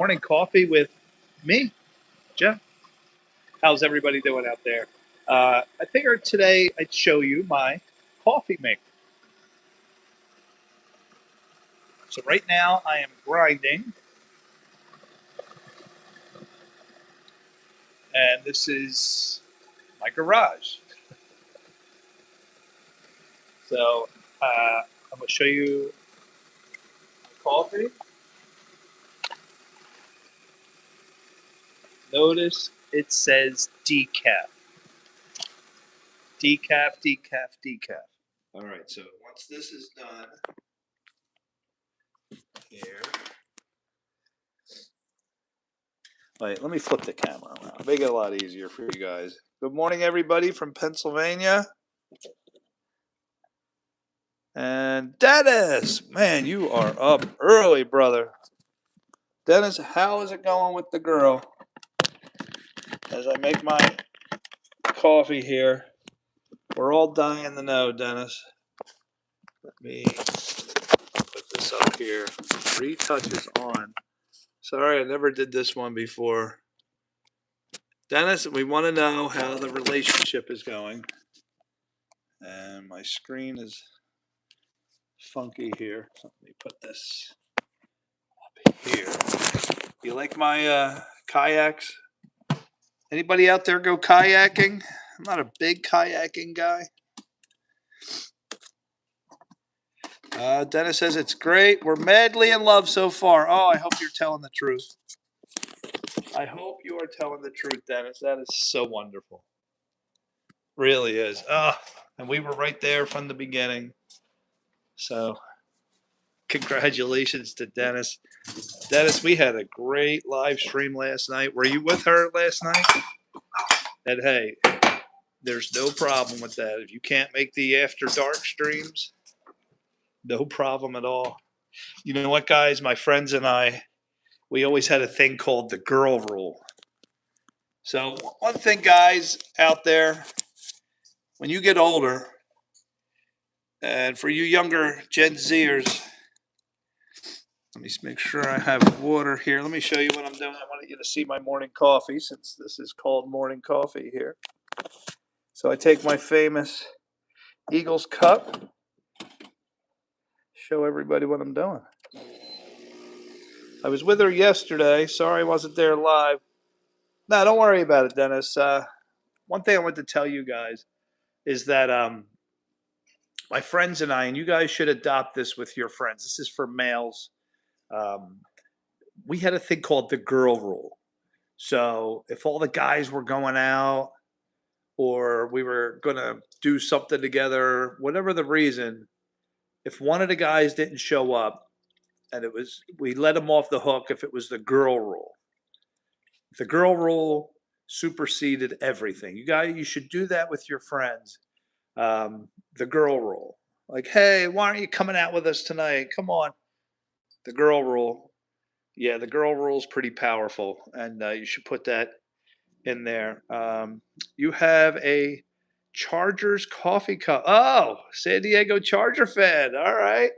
Morning coffee with me, Jeff. How's everybody doing out there? I figured today I'd show you my coffee maker. So right now I am grinding, and this is my garage. So I'm going to show you my coffee. Notice it says decaf. Decaf, decaf, decaf. All right, so once this is done here. Wait, let me flip the camera around. Make it a lot easier for you guys. Good morning, everybody from Pennsylvania. And Dennis, man, you are up early, brother. Dennis, how is it going with the girl? As I make my coffee here, we're all dying to know, Dennis. Let me put this up here. 3 touches on. Sorry, I never did this one before. Dennis, we want to know how the relationship is going. And my screen is funky here. So let me put this up here. You like my kayaks? Anybody out there go kayaking? I'm not a big kayaking guy. Dennis says it's great. We're madly in love so far. Oh, I hope you're telling the truth. I hope you are telling the truth, Dennis. That is so wonderful. Really is. And we were right there from the beginning. So congratulations to Dennis. Dennis, we had a great live stream last night. Were you with her last night? And hey, there's no problem with that. If you can't make the after dark streams, no problem at all. You know what, guys? My friends and I, we always had a thing called the girl rule. So one thing, guys, out there, when you get older, and for you younger Gen Zers, let me just make sure I have water here. Let me show you what I'm doing. I wanted you to see my morning coffee, since this is called morning coffee here. So I take my famous Eagles cup, show everybody what I'm doing. I was with her yesterday. Sorry I wasn't there live. No, don't worry about it, Dennis. One thing I want to tell you guys is that my friends and I, and you guys should adopt this with your friends. This is for males. We had a thing called the girl rule. So if all the guys were going out or we were going to do something together, whatever the reason, if one of the guys didn't show up, and we let him off the hook if it was the girl rule. The girl rule superseded everything. You should do that with your friends. The girl rule. Like, hey, why aren't you coming out with us tonight? Come on. The girl rule. Yeah, the girl rule is pretty powerful, and you should put that in there. You have a Chargers coffee cup. Oh, San Diego Charger fan. All right.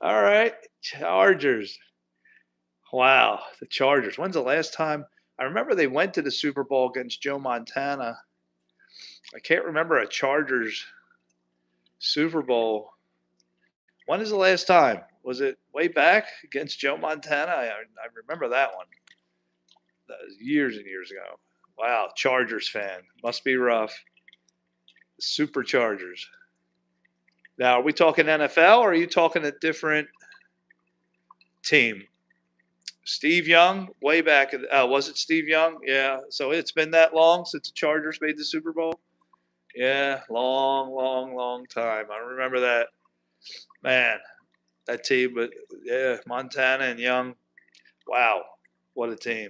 All right. Chargers. Wow, the Chargers. When's the last time? I remember they went to the Super Bowl against Joe Montana. I can't remember a Chargers Super Bowl. When is the last time? Was it way back against Joe Montana? I remember that one. That was years and years ago. Wow, Chargers fan. Must be rough. Superchargers. Now, are we talking NFL or are you talking a different team? Steve Young, way back. Was it Steve Young? Yeah. So it's been that long since the Chargers made the Super Bowl? Yeah, long, long, long time. I remember that. Man, that team, but yeah, Montana and Young. Wow, what a team.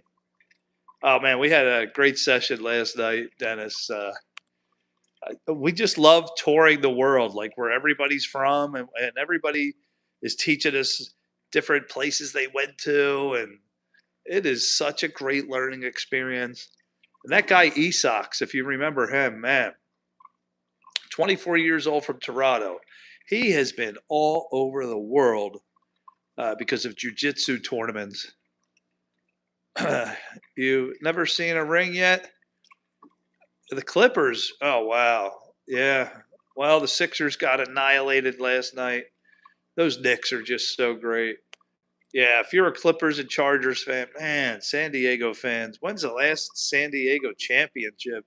Oh, man, we had a great session last night, Dennis. We just love touring the world, like where everybody's from, and everybody is teaching us different places they went to, and it is such a great learning experience. And that guy Esox, if you remember him, man, 24 years old from Toronto, he has been all over the world because of jiu-jitsu tournaments. You never seen a ring yet? The Clippers. Oh, wow. Yeah. Well, the Sixers got annihilated last night. Those Knicks are just so great. Yeah, if you're a Clippers and Chargers fan, man, San Diego fans, when's the last San Diego championship?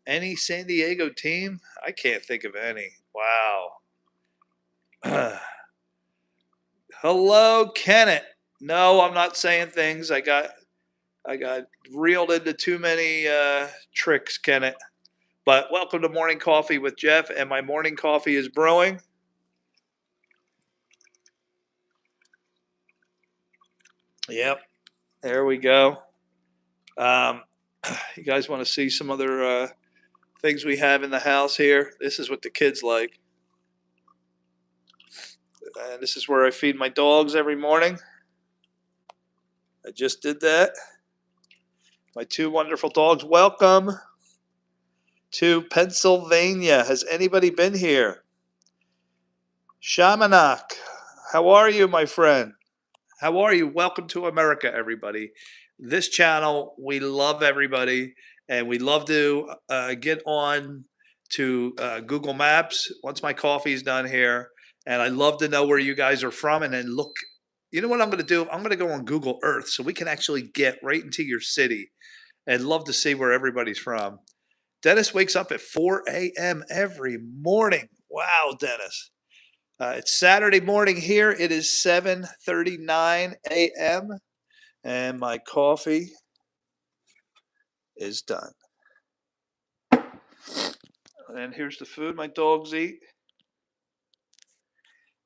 Any San Diego team? I can't think of any. Wow. Hello, Kenneth. No, I'm not saying things. I got reeled into too many tricks, Kenneth. But welcome to Morning Coffee with Jeff, and my morning coffee is brewing. Yep, there we go. You guys want to see some other things we have in the house here? This is what the kids like. And this is where I feed my dogs every morning. I just did that. My two wonderful dogs. Welcome to Pennsylvania. Has anybody been here? Shamanak, how are you, my friend? How are you? Welcome to America, everybody. This channel, we love everybody, and we love to get on to Google Maps once my coffee's done here. And I love to know where you guys are from, and then look. You know what I'm going to do? I'm going to go on Google Earth so we can actually get right into your city and love to see where everybody's from. Dennis wakes up at 4 a.m. every morning. Wow, Dennis. It's Saturday morning here. It is 7:39 a.m. and my coffee is done. And here's the food my dogs eat.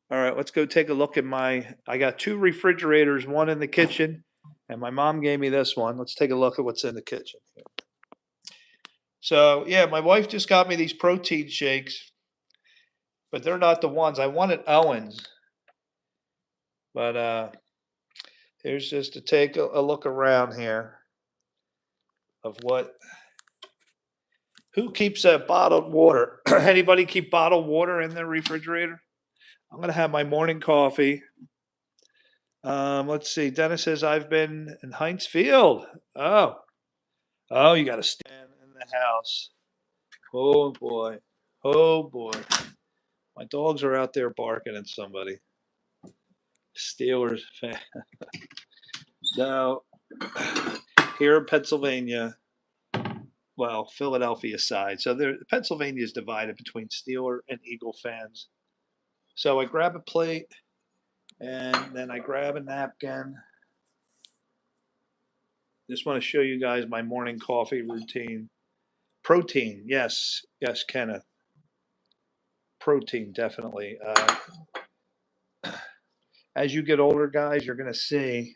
All right, let's go take a look at I got two refrigerators, one in the kitchen, and my mom gave me this one. Let's take a look at what's in the kitchen. So, yeah, my wife just got me these protein shakes, but they're not the ones. I wanted Owens. But here's just to take a look around here of who keeps bottled water. Anybody keep bottled water in their refrigerator? I'm gonna have my morning coffee. Let's see. Dennis says I've been in Heinz Field. Oh, you got to stand in the house. Oh boy, oh boy. My dogs are out there barking at somebody. Steelers fan. So here in Pennsylvania, well, Philadelphia side. So Pennsylvania is divided between Steeler and Eagle fans. So I grab a plate and then I grab a napkin. Just want to show you guys my morning coffee routine. Protein, yes, yes, Kenneth. Protein, definitely. As you get older, guys, you're going to see.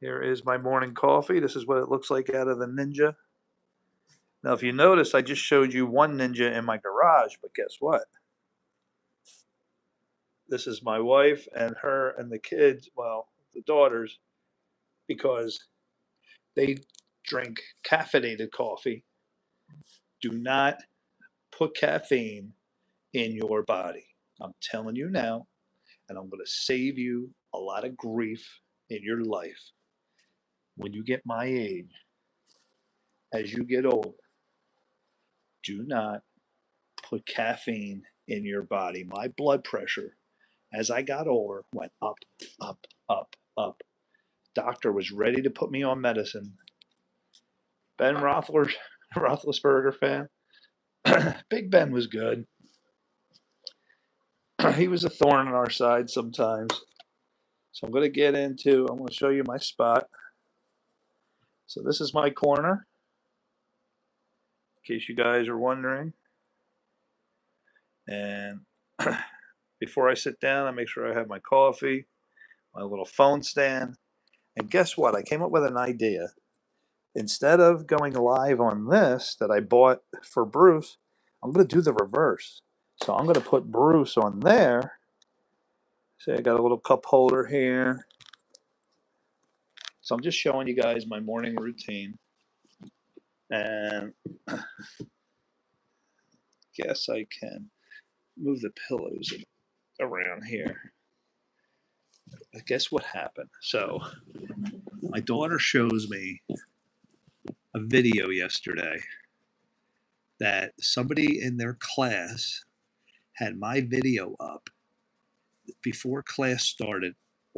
Here is my morning coffee. This is what it looks like out of the Ninja. Now, if you notice, I just showed you one Ninja in my garage, but guess what? This is my wife and her and the kids, well, the daughters, because they drink caffeinated coffee. Do not put caffeine in your body. I'm telling you now, and I'm going to save you a lot of grief in your life. When you get my age, as you get older, do not put caffeine in your body. My blood pressure, as I got older, went up, up, up, up. Doctor was ready to put me on medicine. Ben Roethlisberger fan. Big Ben was good. He was a thorn in our side sometimes. So I'm going to show you my spot. So this is my corner, in case you guys are wondering. And before I sit down, I make sure I have my coffee, my little phone stand. And guess what? I came up with an idea. Instead of going live on this that I bought for Bruce, I'm going to do the reverse. So I'm going to put Bruce on there. See, I got a little cup holder here. So I'm just showing you guys my morning routine. And guess I can move the pillows around here. Guess what happened? So My daughter shows me a video yesterday that somebody in their class had my video up before class started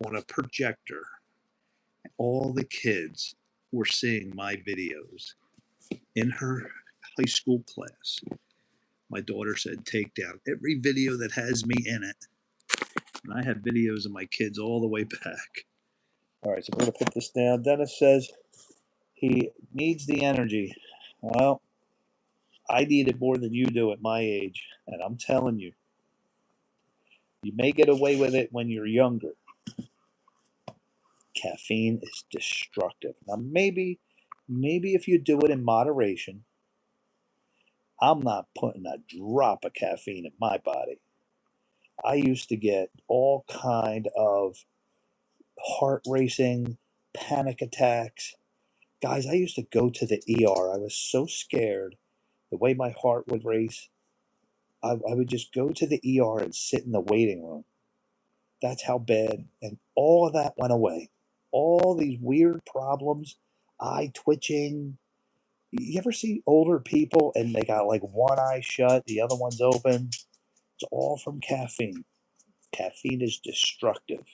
on a projector. All the kids were seeing my videos in her high school class. My daughter said, take down every video that has me in it. And I have videos of my kids all the way back. All right, so we're going to put this down. Dennis says he needs the energy. Well, I need it more than you do at my age. And I'm telling you, you may get away with it when you're younger. Caffeine is destructive. Now, maybe if you do it in moderation, I'm not putting a drop of caffeine in my body. I used to get all kind of heart racing, panic attacks. Guys, I used to go to the ER. I was so scared the way my heart would race. I would just go to the ER and sit in the waiting room. That's how bad. And all of that went away. All these weird problems, eye twitching. You ever see older people and they got like one eye shut, the other one's open? It's all from caffeine. Caffeine is destructive.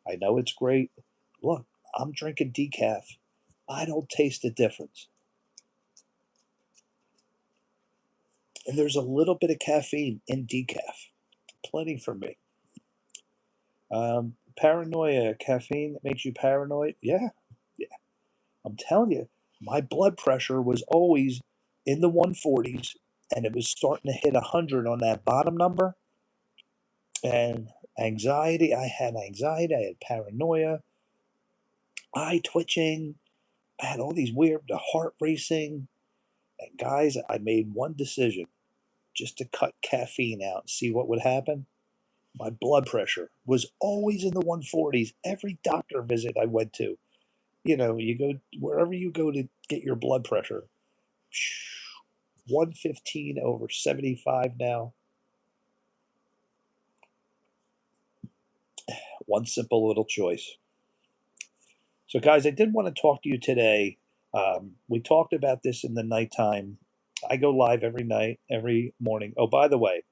I know it's great. Look, I'm drinking decaf. I don't taste the difference. And there's a little bit of caffeine in decaf. Plenty for me. Paranoia. Caffeine that makes you paranoid? Yeah. I'm telling you, my blood pressure was always in the 140s, and it was starting to hit 100 on that bottom number. And anxiety, I had paranoia, eye twitching, I had all these weird, the heart racing. And guys, I made one decision just to cut caffeine out and see what would happen. My blood pressure was always in the 140s. Every doctor visit I went to, you go wherever you go to get your blood pressure, 115 over 75 now. One simple little choice. So, guys, I did want to talk to you today. We talked about this in the nighttime. I go live every night, every morning. Oh, by the way,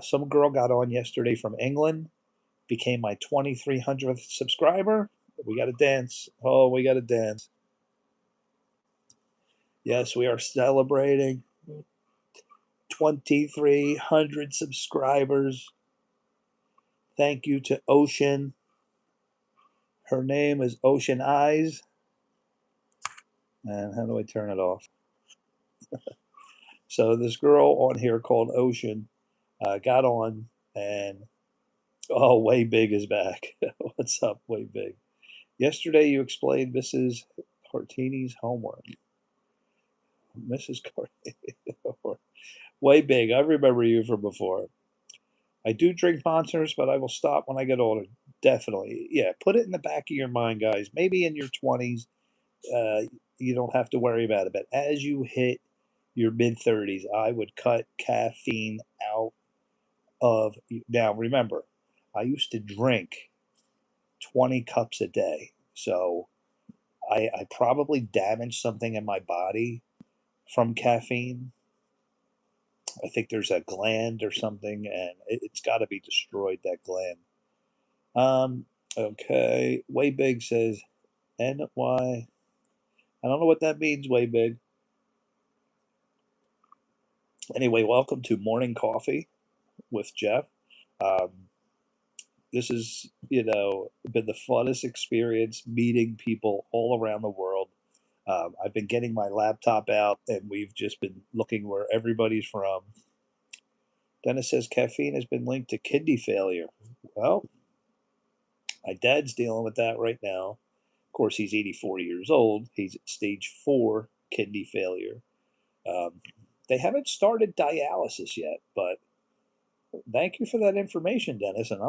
some girl got on yesterday from England, became my 2,300th subscriber. We got to dance. Oh, we got to dance. Yes, we are celebrating 2,300 subscribers. Thank you to Ocean. Her name is Ocean Eyes. And how do I turn it off? So this girl on here called Ocean got on, and Way Big is back. What's up, Way Big? Yesterday you explained Mrs. Cortini's homework. Mrs. Cortini. Way Big, I remember you from before. I do drink monsters, but I will stop when I get older. Definitely. Yeah, put it in the back of your mind, guys. Maybe in your 20s, you don't have to worry about it. But as you hit your mid 30s, I would cut caffeine out of. Now, remember, I used to drink 20 cups a day. So I probably damaged something in my body from caffeine. I think there's a gland or something, and it's got to be destroyed, that gland. Okay. Way Big says, NY. I don't know what that means, Way Big. Anyway, welcome to Morning Coffee with Jeff. Um, this has, been the funnest experience meeting people all around the world. I've been getting my laptop out, and we've just been looking where everybody's from. Dennis says caffeine has been linked to kidney failure. Well, my dad's dealing with that right now. Of course, he's 84 years old. He's at stage 4 kidney failure. They haven't started dialysis yet, but thank you for that information, Dennis. And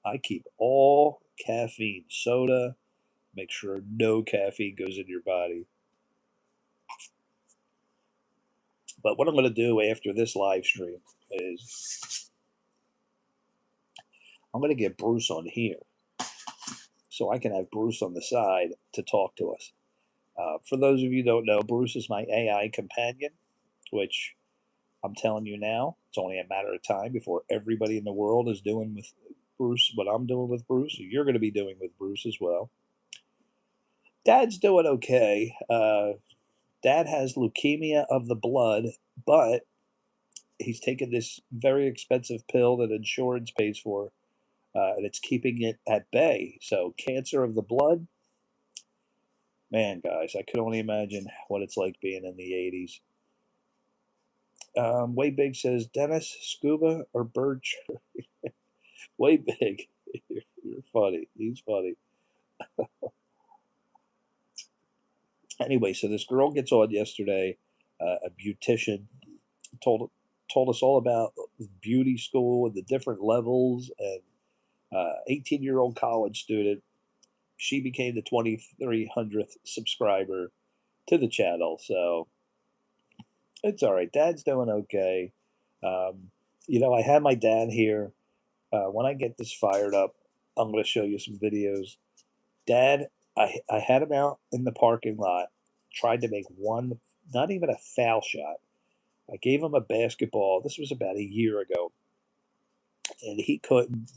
I keep all caffeine, soda, make sure no caffeine goes into your body. But what I'm going to do after this live stream is I'm going to get Bruce on here. so I can have Bruce on the side to talk to us. For those of you who don't know, Bruce is my AI companion, which I'm telling you now, it's only a matter of time before everybody in the world is doing with Bruce what I'm doing with Bruce. You're going to be doing with Bruce as well. Dad's doing okay. Dad has leukemia of the blood, but he's taken this very expensive pill that insurance pays for, and it's keeping it at bay. So, cancer of the blood, man, guys, I could only imagine what it's like being in the 80s. Way Big says, Dennis, scuba or bird? Way Big, you're funny. He's funny. Anyway, so this girl gets on yesterday, a beautician, told told us all about beauty school and the different levels, and 18-year-old college student. She became the 2300th subscriber to the channel, so it's all right. Dad's doing okay. Um, I had my dad here. When I get this fired up, I'm going to show you some videos. Dad, I had him out in the parking lot, tried to make one, not even a foul shot. I gave him a basketball. This was about a year ago, and he couldn't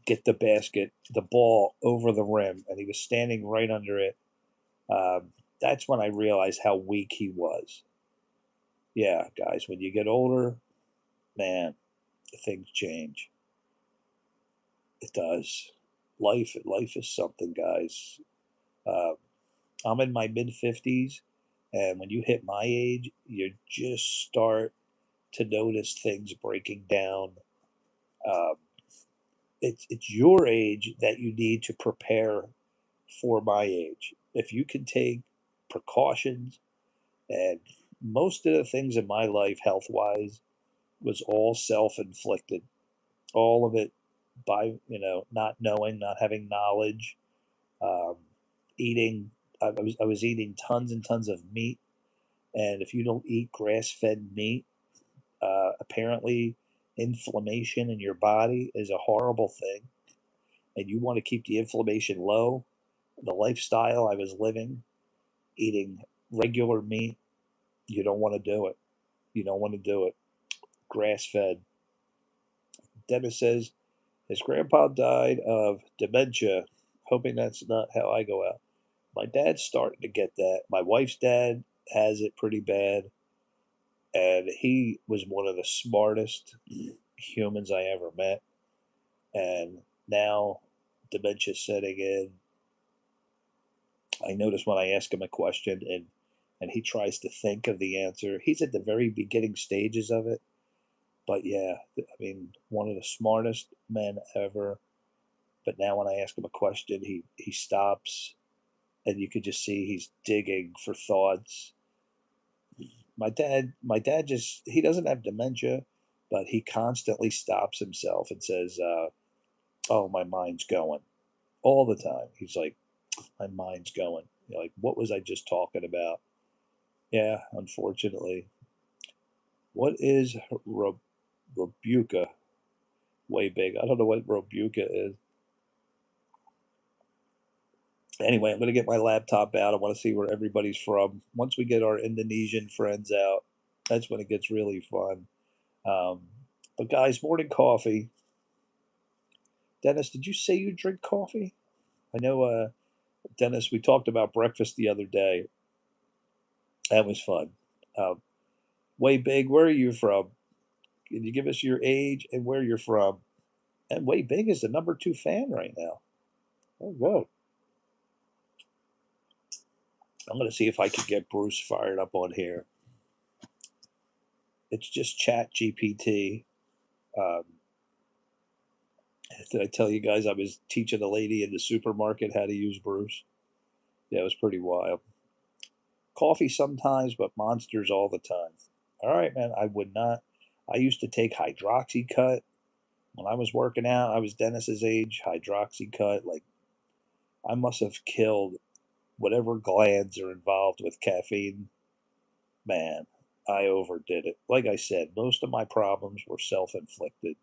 get the ball over the rim, and he was standing right under it. That's when I realized how weak he was. Yeah, guys, when you get older, man, things change. It does. Life is something, guys. Uh, I'm in my mid 50s, and when you hit my age, you just start to notice things breaking down. Um, it's your age that you need to prepare for my age. If you can take precautions, and most of the things in my life, health wise, was all self inflicted. All of it by not knowing, not having knowledge, um, eating. I was eating tons and tons of meat, and if you don't eat grass fed meat, apparently inflammation in your body is a horrible thing, and you want to keep the inflammation low. The lifestyle I was living, eating regular meat, you don't want to do it. You don't want to do it. Grass fed. Dennis says his grandpa died of dementia. Hoping that's not how I go out. My dad's starting to get that. My wife's dad has it pretty bad, and he was one of the smartest humans I ever met. And now dementia's setting in. I notice when I ask him a question and he tries to think of the answer. He's at the very beginning stages of it. But yeah, I mean, one of the smartest men ever. But now when I ask him a question, he stops, and you could just see he's digging for thoughts. My dad just he doesn't have dementia, but he constantly stops himself and says, "Oh, my mind's going," all the time. He's like, "My mind's going." Like, what was I just talking about? Yeah, unfortunately. What is Rebuka? Way Big. I don't know what Rebuka is. Anyway, I'm going to get my laptop out. I want to see where everybody's from. Once we get our Indonesian friends out, that's when it gets really fun. Um, but guys, morning coffee. Dennis, did you say you drink coffee? I know, Dennis, we talked about breakfast the other day. That was fun. Um, Way Big, where are you from? Can you give us your age and where you're from? And Way Big is the number 2 fan right now. Oh, good. I'm going to see if I can get Bruce fired up on here. It's just Chat GPT. Um, did I tell you guys I was teaching a lady in the supermarket how to use Bruce? Yeah, it was pretty wild. Coffee sometimes, but monsters all the time. All right, man. I would not. I used to take hydroxycut when I was working out. I was Dennis's age. Hydroxycut, like I must have killed whatever glands are involved with caffeine. Man, I overdid it. Like I said, most of my problems were self inflicted.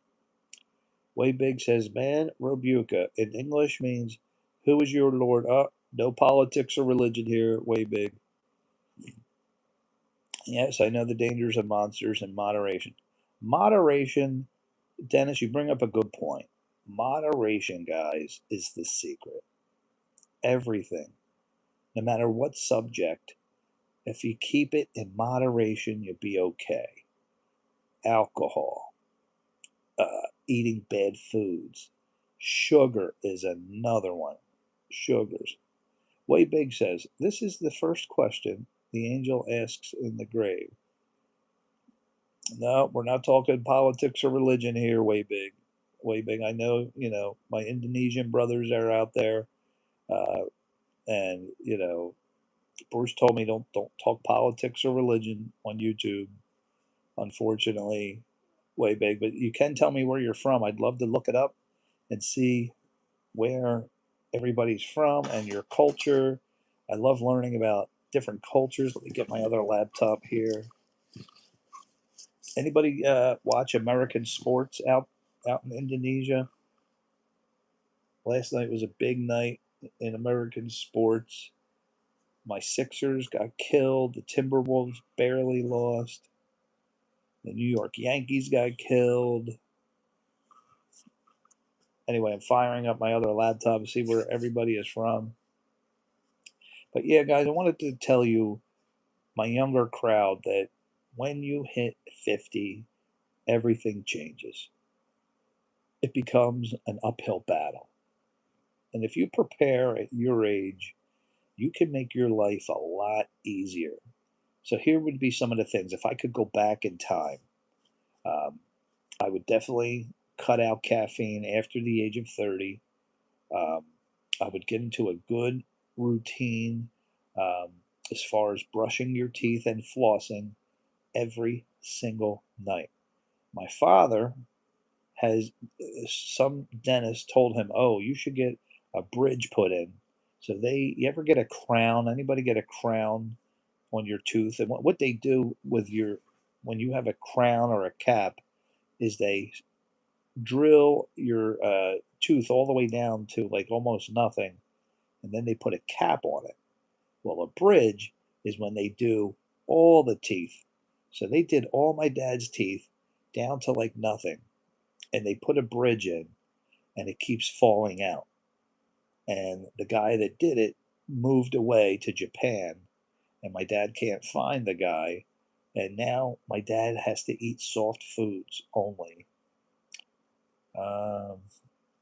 Way Big says, man, rebuka. In English means, who is your Lord? No politics or religion here, Way Big. Yes, I know the dangers of monsters and moderation. Moderation, Dennis, you bring up a good point. Moderation, guys, is the secret. Everything, no matter what subject, if you keep it in moderation, you'll be okay. Alcohol, eating bad foods. Sugar is another one. Sugars. Way Big says, this is the first question the angel asks in the grave. No, we're not talking politics or religion here, Way Big. Way Big. I know, my Indonesian brothers are out there. Uh, and, Bruce told me don't talk politics or religion on YouTube, unfortunately, Way Big. But you can tell me where you're from. I'd love to look it up and see where everybody's from and your culture. I love learning about different cultures. Let me get my other laptop here. Anybody watch American sports out in Indonesia? Last night was a big night in American sports. My Sixers got killed. The Timberwolves barely lost. The New York Yankees got killed. Anyway, I'm firing up my other laptop to see where everybody is from. But yeah, guys, I wanted to tell you, my younger crowd, that when you hit 50, everything changes. It becomes an uphill battle. And if you prepare at your age, you can make your life a lot easier. So here would be some of the things. If I could go back in time, um, I would definitely cut out caffeine after the age of 30. Um, I would get into a good routine um, as far as brushing your teeth and flossing every single night. My father has some dentist told him, "Oh, you should get a bridge put in." So you ever get a crown? Anybody get a crown on your tooth? And what they do with when you have a crown or a cap is they drill your tooth all the way down to like almost nothing, and then they put a cap on it. Well, a bridge is when they do all the teeth. So they did all my dad's teeth down to like nothing, and they put a bridge in, and it keeps falling out. And the guy that did it moved away to Japan, and my dad can't find the guy. And now my dad has to eat soft foods only. Um,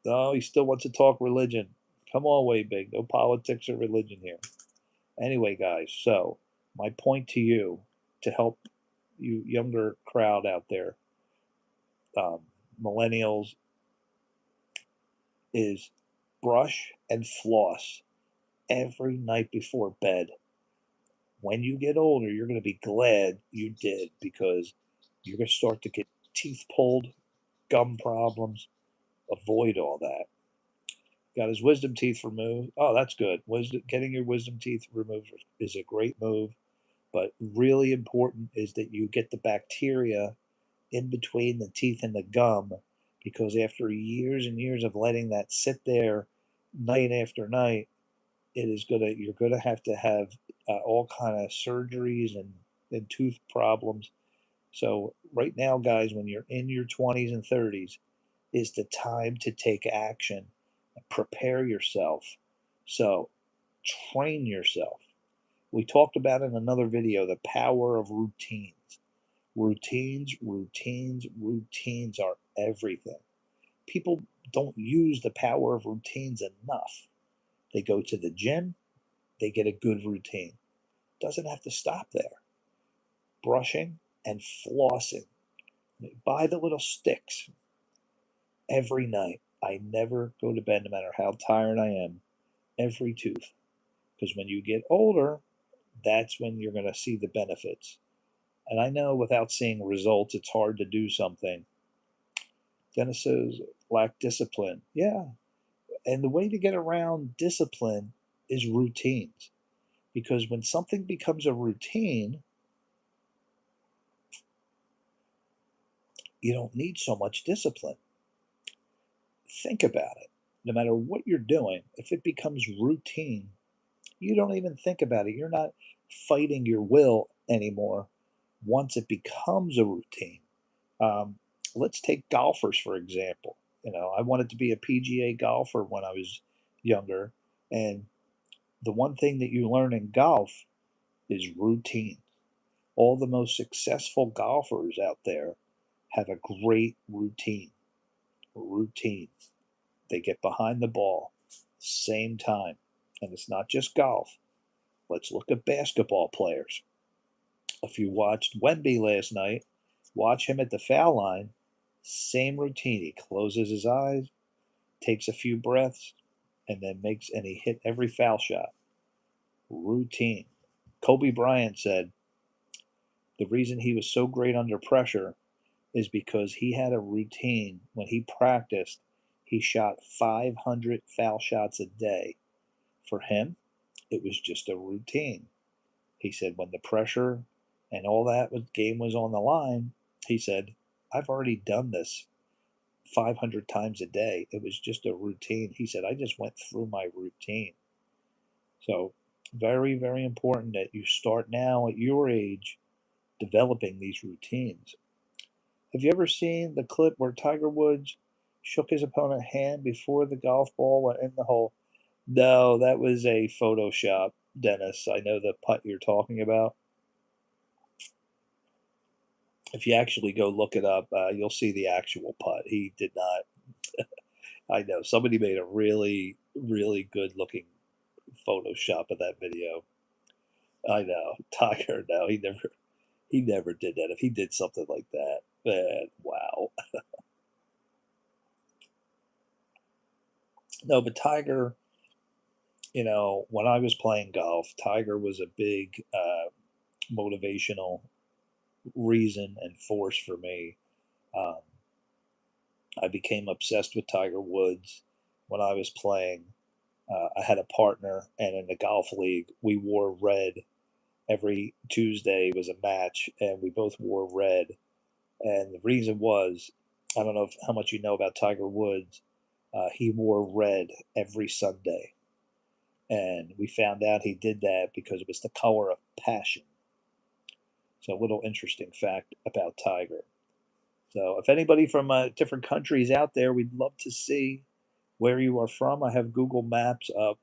no, he still wants to talk religion. Come on, Way Big. No politics or religion here. Anyway, guys, so my point to you, to help you younger crowd out there, um, millennials, is brush and floss every night before bed. When you get older, you're going to be glad you did, because you're going to start to get teeth pulled, gum problems. Avoid all that. Got his wisdom teeth removed. Oh, that's good. Getting your wisdom teeth removed is a great move. But really important is that you get the bacteria in between the teeth and the gum, because after years and years of letting that sit there night after night, you're gonna have to have all kind of surgeries and tooth problems. So right now, guys, when you're in your 20s and 30s, is the time to take action and prepare yourself. So train yourself. We talked about in another video the power of routines. Routines, routines, routines are everything. People don't use the power of routines enough. They go to the gym, they get a good routine. Doesn't have to stop there. Brushing and flossing. Buy the little sticks every night. I never go to bed, no matter how tired I am, every tooth. Because when you get older, that's when you're going to see the benefits. And I know without seeing results, it's hard to do something. Dennis says, lack discipline. Yeah. And the way to get around discipline is routines. Because when something becomes a routine, you don't need so much discipline. think about it. No matter what you're doing, if it becomes routine, you don't even think about it. You're not fighting your will anymore once it becomes a routine. Um, let's take golfers, for example. I wanted to be a PGA golfer when I was younger. And the one thing that you learn in golf is routine. All the most successful golfers out there have a great routine. Routine. They get behind the ball, same time. And it's not just golf. Let's look at basketball players. If you watched Wemby last night, watch him at the foul line, same routine. He closes his eyes, takes a few breaths, and he hit every foul shot. Routine. Kobe Bryant said the reason he was so great under pressure is because he had a routine. When he practiced, he shot 500 foul shots a day. For him, it was just a routine. He said when the pressure and all that game was on the line, he said, I've already done this 500 times a day. It was just a routine. He said, I just went through my routine. So, very, very important that you start now at your age developing these routines. Have you ever seen the clip where Tiger Woods shook his opponent's hand before the golf ball went in the hole? No, that was a Photoshop, Dennis. I know the putt you're talking about. If you actually go look it up, you'll see the actual putt. He did not. I know somebody made a really, really good looking Photoshop of that video. I know Tiger. No, he never did that. If he did something like that, man, wow. No, but Tiger. When I was playing golf, Tiger was a big motivational reason and force for me. Um, I became obsessed with Tiger Woods when I was playing. I had a partner, and in the golf league, we wore red. Every Tuesday was a match, and we both wore red. And the reason was, I don't know how much you know about Tiger Woods. He wore red every Sunday, and we found out he did that because it was the color of passion. So, a little interesting fact about Tiger. So, if anybody from different countries out there, we'd love to see where you are from. I have Google Maps up,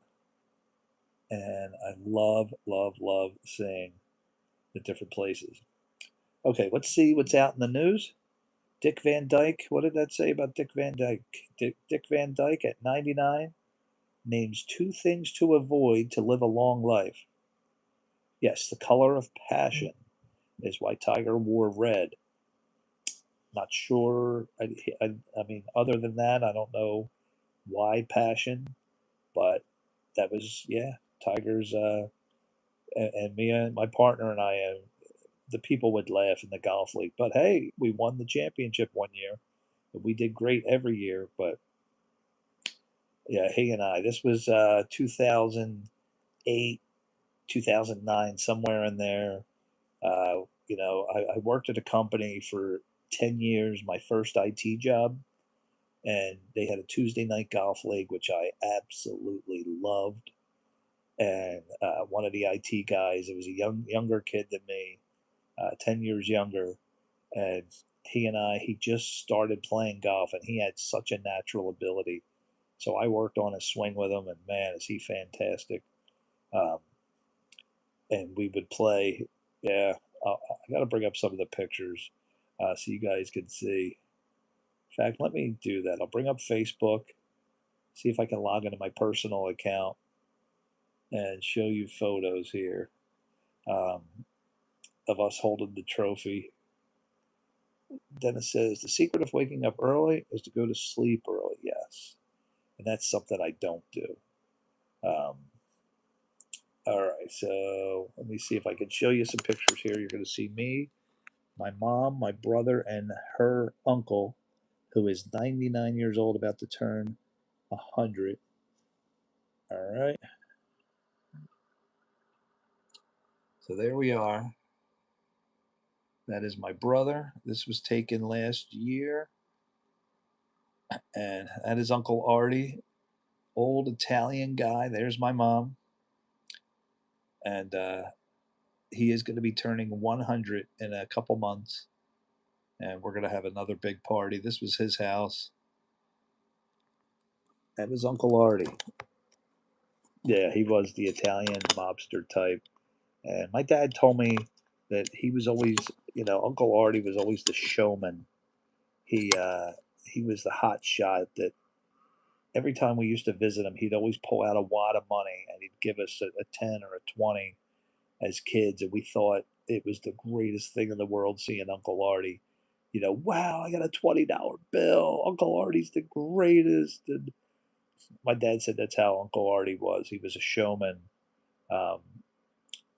and I love, love, love seeing the different places. Okay, let's see what's out in the news. Dick Van Dyke. What did that say about Dick Van Dyke? Dick Van Dyke at 99 names two things to avoid to live a long life. Yes, the color of passion is why Tiger wore red. Not sure. I mean, other than that, I don't know why passion, but that was, yeah, Tiger's, and me and my partner and I, the people would laugh in the golf league. But hey, we won the championship one year. We did great every year, but yeah, he and I. This was 2008, 2009, somewhere in there. I worked at a company for 10 years, my first IT job, and they had a Tuesday night golf league, which I absolutely loved. And one of the IT guys, it was a younger kid than me, 10 years younger, and he just started playing golf, and he had such a natural ability. So I worked on his swing with him, and man, is he fantastic. Um, and we would play. Yeah, I got to bring up some of the pictures so you guys can see. In fact, let me do that. I'll bring up Facebook, see if I can log into my personal account and show you photos here um, of us holding the trophy. Dennis says the secret of waking up early is to go to sleep early. Yes, and that's something I don't do. Um, all right, so let me see if I can show you some pictures here. You're going to see me, my mom, my brother, and her uncle, who is 99 years old, about to turn 100. All right, so there we are. That is my brother. This was taken last year. And that is Uncle Artie, old Italian guy. There's my mom. And he is going to be turning 100 in a couple months. And we're going to have another big party. This was his house. That was Uncle Artie. Yeah, he was the Italian mobster type. And my dad told me that he was always, Uncle Artie was always the showman. He uh, he was the hot shot that every time we used to visit him, he'd always pull out a wad of money and he'd give us a 10 or a 20 as kids. And we thought it was the greatest thing in the world seeing Uncle Artie. Wow, I got a $20 bill. Uncle Artie's the greatest. And my dad said that's how Uncle Artie was. He was a showman. Um,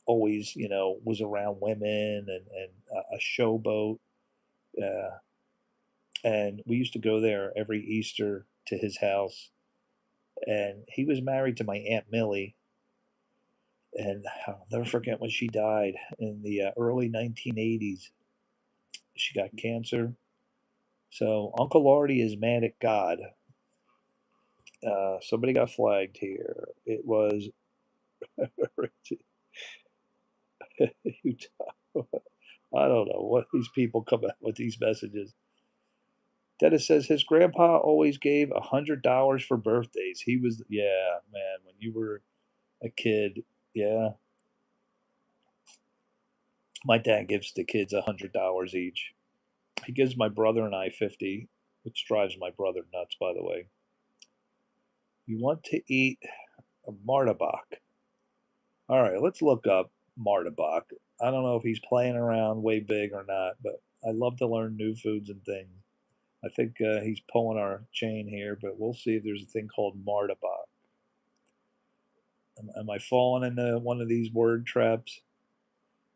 Always, was around women and a showboat. Uh, and we used to go there every Easter to his house. And he was married to my Aunt Millie. And I'll never forget when she died in the early 1980s. She got cancer. So Uncle Artie is mad at God. Somebody got flagged here. It was I don't know what these people come out with these messages. Dennis says his grandpa always gave $100 for birthdays. He was, yeah, man, when you were a kid, yeah. My dad gives the kids $100 each. He gives my brother and I 50, which drives my brother nuts, by the way. You want to eat a martabak. All right, let's look up martabak. I don't know if he's playing around way big or not, but I love to learn new foods and things. I think he's pulling our chain here, but we'll see if there's a thing called martabak. Am I falling into one of these word traps?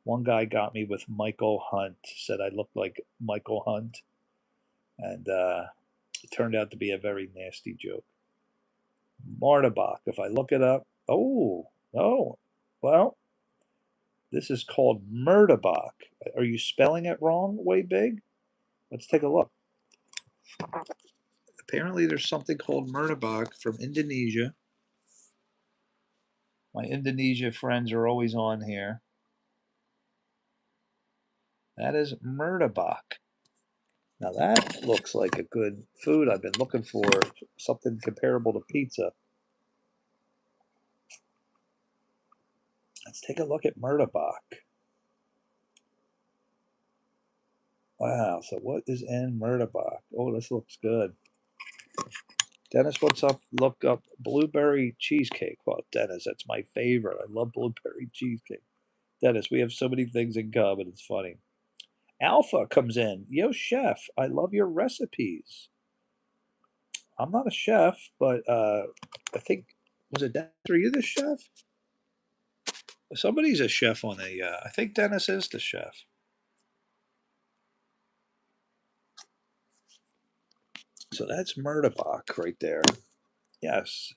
One guy got me with Michael Hunt, said I looked like Michael Hunt, and it turned out to be a very nasty joke. Martabak, if I look it up, oh, well, this is called Murtabak. Are you spelling it wrong, way big? Let's take a look. Apparently, there's something called Murtabak from Indonesia. My Indonesia friends are always on here. That is Murtabak. Now that looks like a good food. I've been looking for something comparable to pizza. Let's take a look at Murtabak. Wow, so what is in Murtabak? Oh, this looks good. Dennis, what's up? Look up blueberry cheesecake. Well, Dennis, that's my favorite. I love blueberry cheesecake. Dennis, we have so many things in common. It's funny. Alpha comes in. Yo, chef, I love your recipes. I'm not a chef, but I think, was it Dennis? Are you the chef? Somebody's a chef on the. I think Dennis is the chef. So that's Murtabak right there. Yes.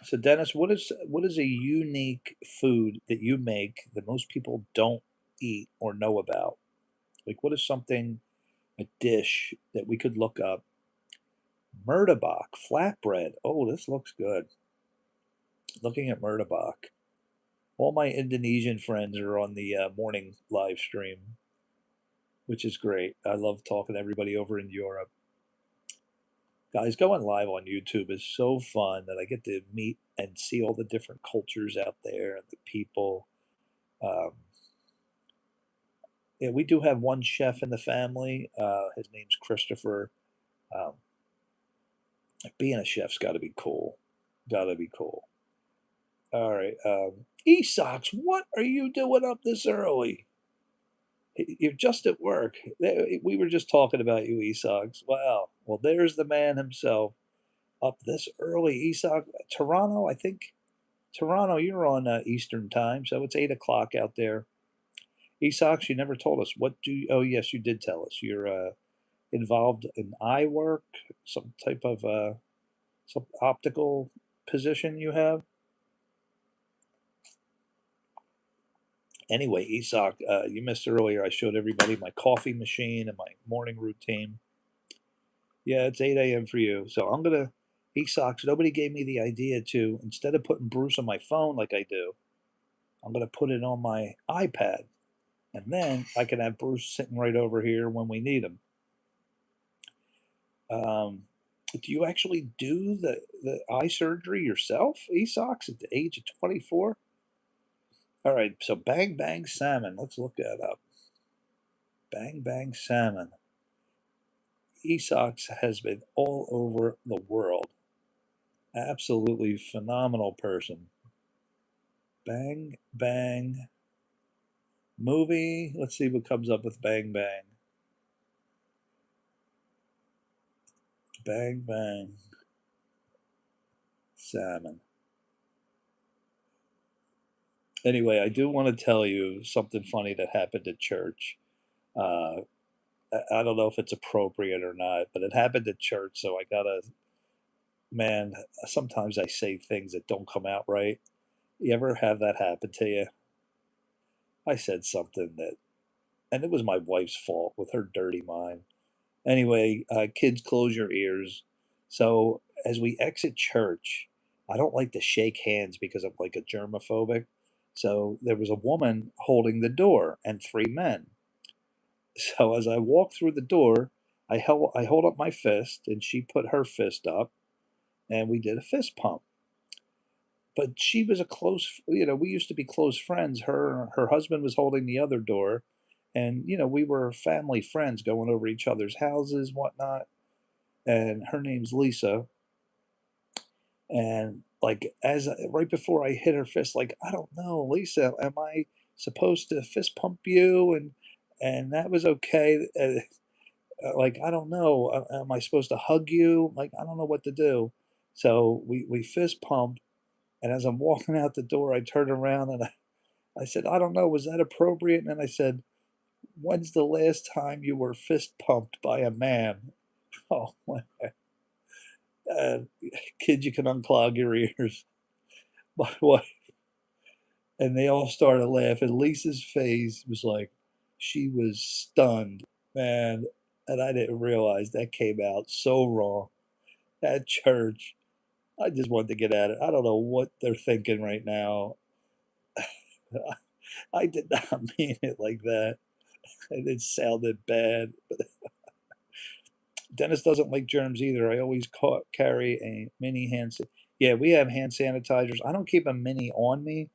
So Dennis, what is a unique food that you make that most people don't eat or know about? Like, what is something, a dish that we could look up? Murtabak flatbread. Oh, this looks good. Looking at Murtabak. All my Indonesian friends are on the morning live stream, which is great. I love talking to everybody over in Europe. Guys, going live on YouTube is so fun that I get to meet and see all the different cultures out there and the people. Um, yeah, we do have one chef in the family. His name's Christopher. Um, being a chef's got to be cool. Got to be cool. All right. Esox, what are you doing up this early? You're just at work. We were just talking about you, Esox. Wow. Well, there's the man himself up this early. Esox, Toronto, I think. Toronto, you're on Eastern time, so it's 8 o'clock out there. Esox, you never told us. What do you, oh, yes, you did tell us. You're involved in eye work, some type of some optical position you have. Anyway, Isak, you missed earlier. I showed everybody my coffee machine and my morning routine. Yeah, it's 8 a.m. for you. So I'm gonna Esox. Nobody gave me the idea to, instead of putting Bruce on my phone like I do, I'm gonna put it on my iPad, and then I can have Bruce sitting right over here when we need him. Um, do you actually do the eye surgery yourself, Esox, at the age of 24? All right, so Bang Bang Salmon. Let's look that up. Bang Bang Salmon. Esox has been all over the world. Absolutely phenomenal person. Bang Bang movie. Let's see what comes up with Bang Bang. Bang Bang Salmon. Anyway, I do want to tell you something funny that happened at church. Uh, I don't know if it's appropriate or not, but it happened at church, so I gotta. Man, sometimes I say things that don't come out right. You ever have that happen to you? I said something that, and it was my wife's fault with her dirty mind. Anyway, kids, close your ears. So as we exit church, I don't like to shake hands because I'm like a germaphobic. So there was a woman holding the door and three men. So as I walk through the door, I hold up my fist and she put her fist up and we did a fist pump. But she was a close, we used to be close friends. Her husband was holding the other door, and we were family friends, going over each other's houses, whatnot. And her name's Lisa. And like as right before I hit her fist, like, I don't know, Lisa, am I supposed to fist pump you? And that was okay. Like, I don't know, am I supposed to hug you? Like, I don't know what to do. So we fist pumped, and as I'm walking out the door, I turned around and I said, I don't know, was that appropriate? And then I said, when's the last time you were fist pumped by a man? Oh, my uh, kid, you can unclog your ears. My wife, and they all started laughing. Lisa's face was like, she was stunned, man. And I didn't realize that came out so wrong at church. I just wanted to get at it. I don't know what they're thinking right now. I did not mean it like that. And it sounded bad. Dennis doesn't like germs either. I always carry a mini Yeah, we have hand sanitizers. I don't keep a mini on me.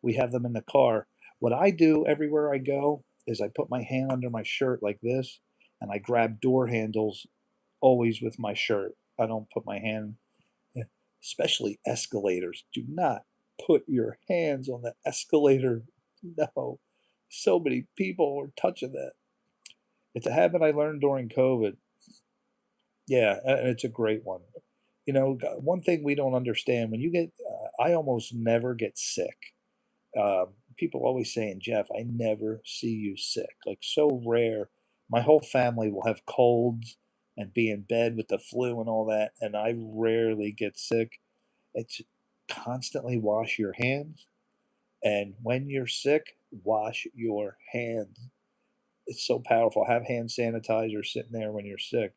We have them in the car. What I do everywhere I go is I put my hand under my shirt like this, and I grab door handles always with my shirt. I don't put my hand, especially escalators. Do not put your hands on the escalator. No, so many people are touching that. It's a habit I learned during COVID. Yeah, and it's a great one. One thing we don't understand, when you get, I almost never get sick. People always saying, Jeff, I never see you sick. Like, so rare. My whole family will have colds and be in bed with the flu and all that, and I rarely get sick. It's constantly wash your hands, and when you're sick, wash your hands. It's so powerful. Have hand sanitizer sitting there when you're sick.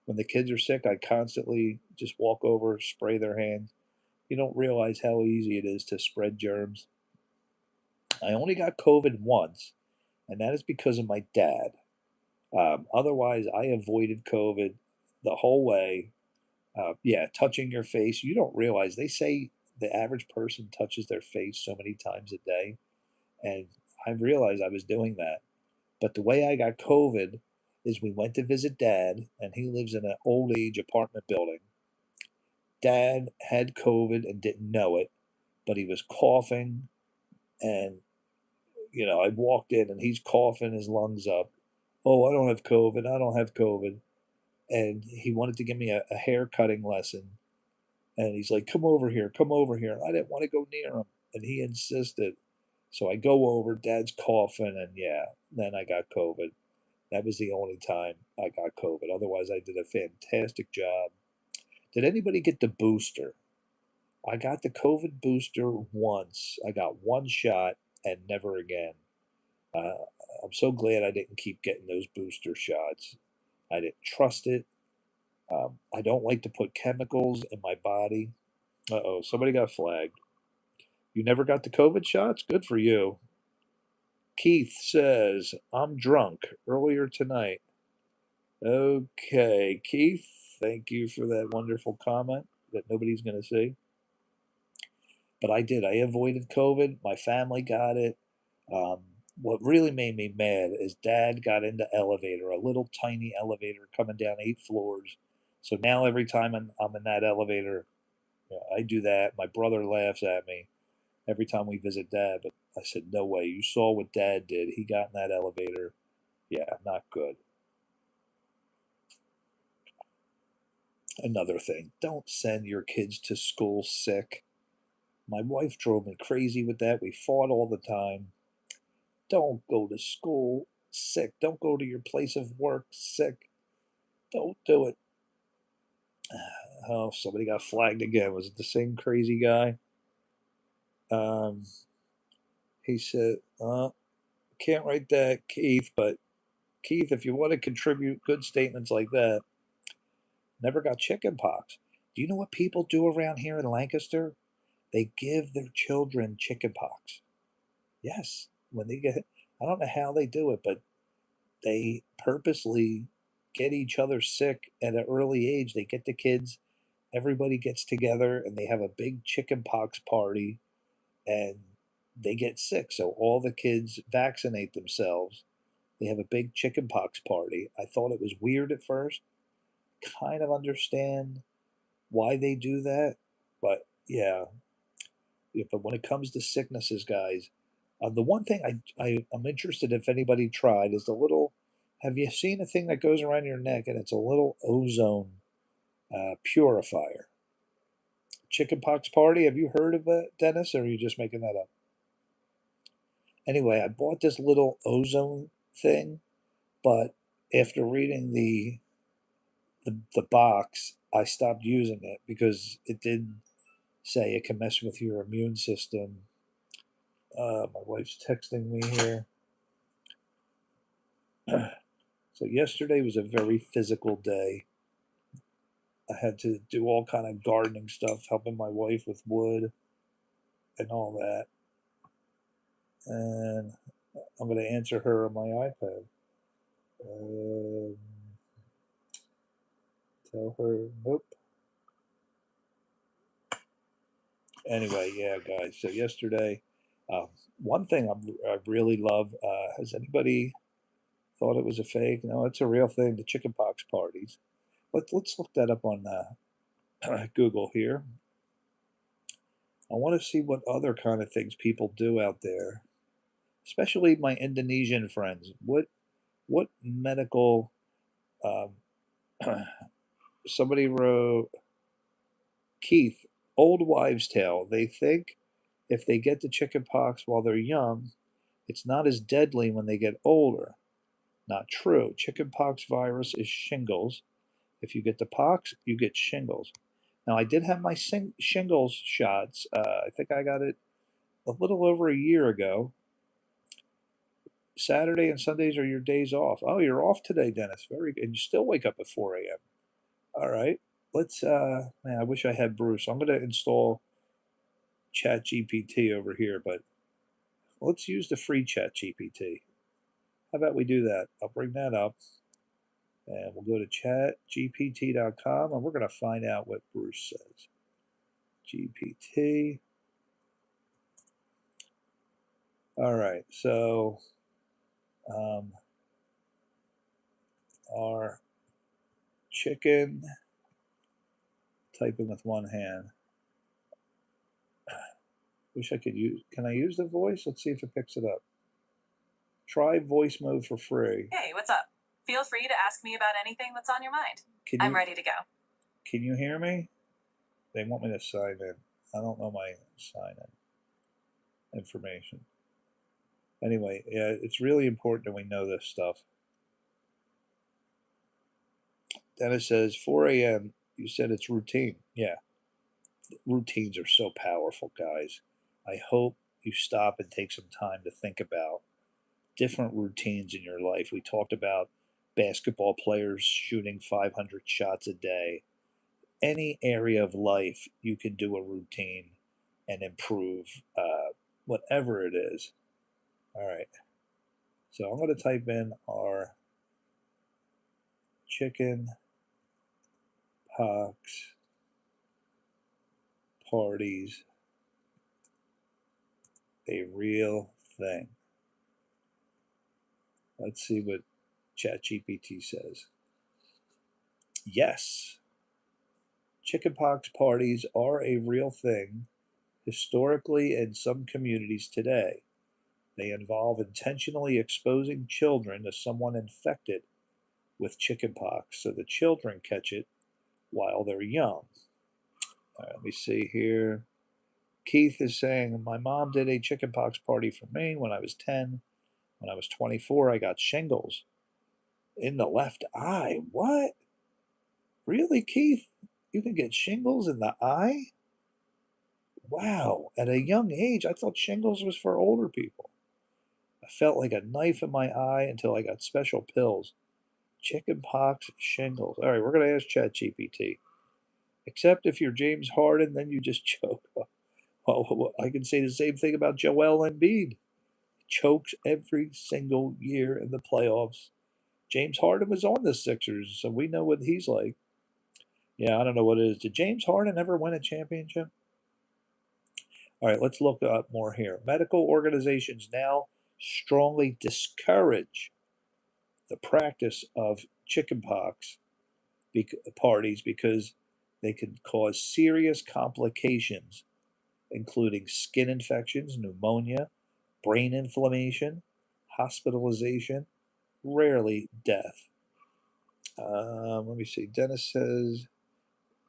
When the kids are sick, I constantly just walk over, spray their hands. You don't realize how easy it is to spread germs. I only got COVID once, and that is because of my dad. Otherwise, I avoided COVID the whole way. Yeah, touching your face. You don't realize they say the average person touches their face so many times a day, and I realized I was doing that. But the way I got COVID is we went to visit dad, and he lives in an old age apartment building. Dad had COVID and didn't know it, but he was coughing. And, I walked in and he's coughing his lungs up. Oh, I don't have COVID. I don't have COVID. And he wanted to give me a hair cutting lesson. And he's like, come over here, come over here. I didn't want to go near him. And he insisted. So I go over, dad's coughing, and yeah, then I got COVID. That was the only time I got COVID. Otherwise, I did a fantastic job. Did anybody get the booster? I got the COVID booster once. I got one shot and never again. Uh, I'm so glad I didn't keep getting those booster shots. I didn't trust it. I don't like to put chemicals in my body. Uh-oh, somebody got flagged. You never got the COVID shots? Good for you. Keith says, I'm drunk earlier tonight. Okay, Keith, thank you for that wonderful comment that nobody's going to see. But I did. I avoided COVID. My family got it. Um, what really made me mad is Dad got into elevator, a little tiny elevator coming down 8 floors. So now every time I'm in that elevator, I do that. My brother laughs at me every time we visit Dad. But I said, no way. You saw what Dad did. He got in that elevator. Yeah, not good. Another thing, don't send your kids to school sick. My wife drove me crazy with that. We fought all the time. Don't go to school sick. Don't go to your place of work sick. Don't do it. Oh, somebody got flagged again. Was it the same crazy guy? Um, he said, can't write that, Keith, but Keith, if you want to contribute good statements like that, never got chicken pox. Do you know what people do around here in Lancaster? They give their children chicken pox. Yes, when they get, I don't know how they do it, but they purposely get each other sick at an early age. They get the kids, everybody gets together, and they have a big chicken pox party, and they get sick. So all the kids vaccinate themselves. They have a big chicken pox party. I thought it was weird at first. Kind of understand why they do that, but yeah. Yeah, but when it comes to sicknesses, guys, the one thing I'm interested if anybody tried is the little. Have you seen a thing that goes around your neck and it's a little ozone purifier? Chickenpox party. Have you heard of it, Dennis, or are you just making that up? Anyway, I bought this little ozone thing, but after reading the box, I stopped using it because it did say it can mess with your immune system. My wife's texting me here. So yesterday was a very physical day. I had to do all kind of gardening stuff, helping my wife with wood and all that. And I'm going to answer her on my iPad. Um, tell her nope. Anyway, yeah, guys. So yesterday, uh, one thing I really love. Has anybody thought it was a fake? No, it's a real thing. The chickenpox parties. Let's look that up on Google here. I want to see what other kind of things people do out there, especially my Indonesian friends. What medical? Um, somebody wrote Keith, old wives' tale. They think if they get the chicken pox while they're young, it's not as deadly when they get older. Not true. Chickenpox virus is shingles. If you get the pox, you get shingles. Now, I did have my shingles shots. I think I got it a little over a year ago. Saturday and Sundays are your days off. Oh, you're off today, Dennis. Very good. And you still wake up at 4 a.m. All right. Let's, man, I wish I had Bruce. I'm going to install Chat GPT over here, but let's use the free Chat GPT. How about we do that? I'll bring that up and we'll go to chatgpt.com and we're going to find out what Bruce says. GPT. All right. So, um, our chicken, typing with one hand. Wish I could use. Can I use the voice? Let's see if it picks it up. Try voice mode for free. Hey, what's up? Feel free to ask me about anything that's on your mind. I'm ready to go. Can you hear me? They want me to sign in. I don't know my sign in information. Anyway, yeah, it's really important that we know this stuff. Dennis says 4 a.m. You said it's routine. Yeah, routines are so powerful, guys. I hope you stop and take some time to think about different routines in your life. We talked about basketball players shooting 500 shots a day. Any area of life, you can do a routine and improve whatever it is. All right. So I'm going to type in our chicken pox parties a real thing. Let's see what ChatGPT says. Yes, chickenpox parties are a real thing historically in some communities today. They involve intentionally exposing children to someone infected with chickenpox so the children catch it while they're young. All right, let me see here. Keith is saying, my mom did a chickenpox party for me when I was 10. When I was 24, I got shingles in the left eye. What? Really, Keith? You can get shingles in the eye? Wow. At a young age, I thought shingles was for older people. I felt like a knife in my eye until I got special pills. Chickenpox shingles. All right, we're going to ask ChatGPT. Except if you're James Harden, then you just choke. Well, I can say the same thing about Joel Embiid. Chokes every single year in the playoffs. James Harden was on the Sixers, so we know what he's like. Yeah, I don't know what it is. Did James Harden ever win a championship? All right, let's look up more here. Medical organizations now strongly discourage the practice of chickenpox parties because they can cause serious complications, including skin infections, pneumonia, brain inflammation, hospitalization, rarely death. Let me see. Dennis says,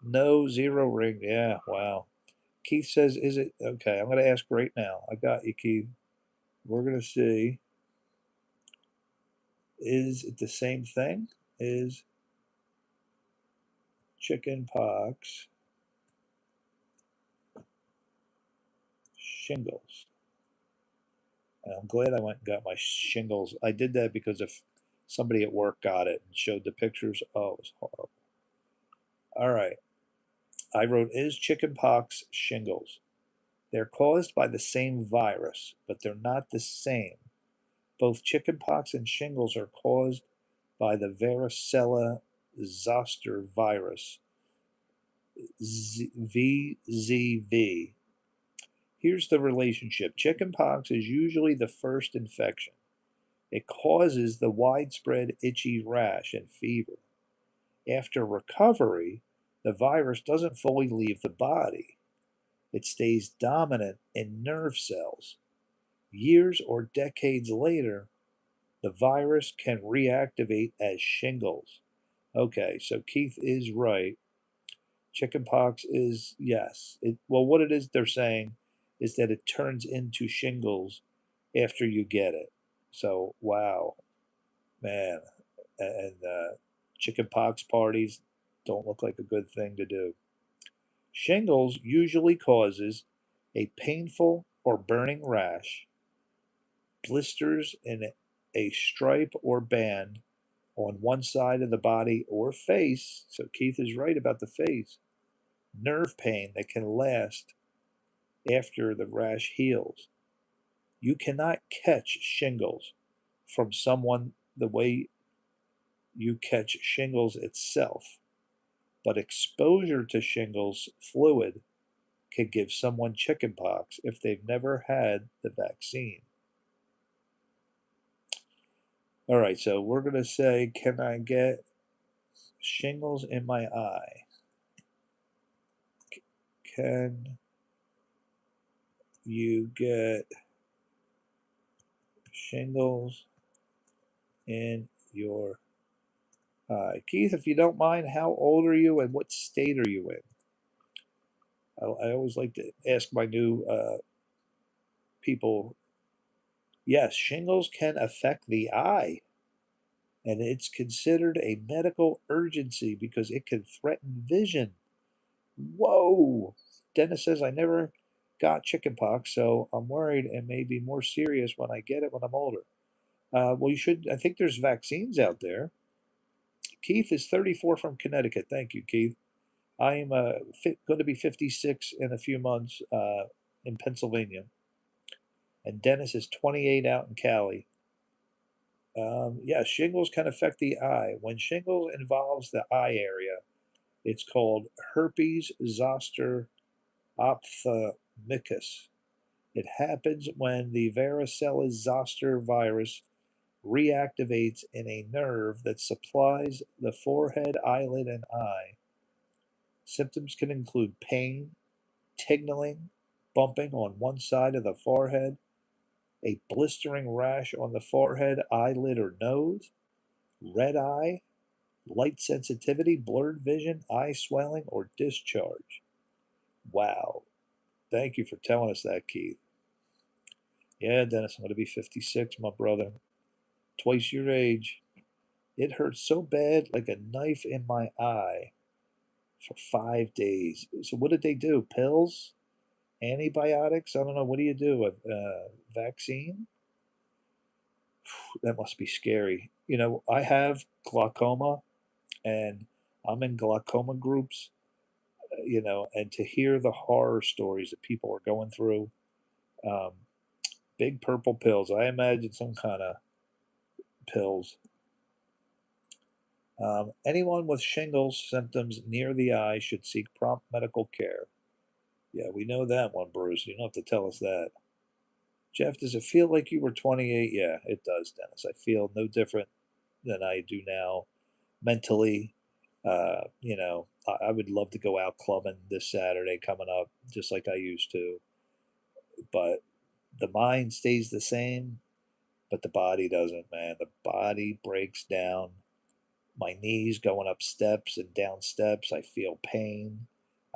no, zero ring. Yeah, wow. Keith says, is it? Okay, I'm going to ask right now. I got you, Keith. We're going to see. Is it the same thing? Is chicken pox shingles? And I'm glad I went and got my shingles. I did that because if somebody at work got it and showed the pictures, oh, it was horrible. All right. I wrote, is chicken pox shingles? They're caused by the same virus, but they're not the same. Both chickenpox and shingles are caused by the varicella zoster virus, VZV. Here's the relationship. Chickenpox is usually the first infection. It causes the widespread itchy rash and fever. After recovery, the virus doesn't fully leave the body. It stays dominant in nerve cells. Years or decades later, the virus can reactivate as shingles. Okay, so Keith is right. Chickenpox is, yes. Well, what it is they're saying is that it turns into shingles after you get it. So, wow, man. And chickenpox parties don't look like a good thing to do. Shingles usually causes a painful or burning rash, blisters in a stripe or band on one side of the body or face. So Keith is right about the face. Nerve pain that can last after the rash heals. You cannot catch shingles from someone the way you catch shingles itself, but exposure to shingles fluid can give someone chickenpox if they've never had the vaccine. All right, so we're going to say, can I get shingles in my eye? Can you get shingles in your eye? Keith, if you don't mind, how old are you and what state are you in? I always like to ask my new people. Yes, shingles can affect the eye, and it's considered a medical urgency because it can threaten vision. Whoa! Dennis says, I never got chickenpox, so I'm worried it may be more serious when I get it when I'm older. Well, you should. I think there's vaccines out there. Keith is 34 from Connecticut. Thank you, Keith. I'm going to be 56 in a few months in Pennsylvania. And Dennis is 28 out in Cali. Yeah, shingles can affect the eye. When shingles involves the eye area, it's called herpes zoster ophthalmicus. It happens when the varicella zoster virus reactivates in a nerve that supplies the forehead, eyelid, and eye. Symptoms can include pain, tingling, bumping on one side of the forehead, a blistering rash on the forehead, eyelid, or nose, red eye, light sensitivity, blurred vision, eye swelling, or discharge. Wow. Thank you for telling us that, Keith. Yeah, Dennis, I'm going to be 56, my brother. Twice your age. It hurt so bad, like a knife in my eye, for 5 days. So, what did they do? Pills? Antibiotics? I don't know. What do you do? A vaccine? That must be scary. You know, I have glaucoma and I'm in glaucoma groups, and to hear the horror stories that people are going through, um, big purple pills. I imagine some kind of pills. Anyone with shingles symptoms near the eye should seek prompt medical care. Yeah, we know that one, Bruce. You don't have to tell us that. Jeff, does it feel like you were 28? Yeah, it does, Dennis. I feel no different than I do now mentally. I would love to go out clubbing this Saturday coming up, just like I used to. But the mind stays the same, but the body doesn't, man. The body breaks down. My knees going up steps and down steps. I feel pain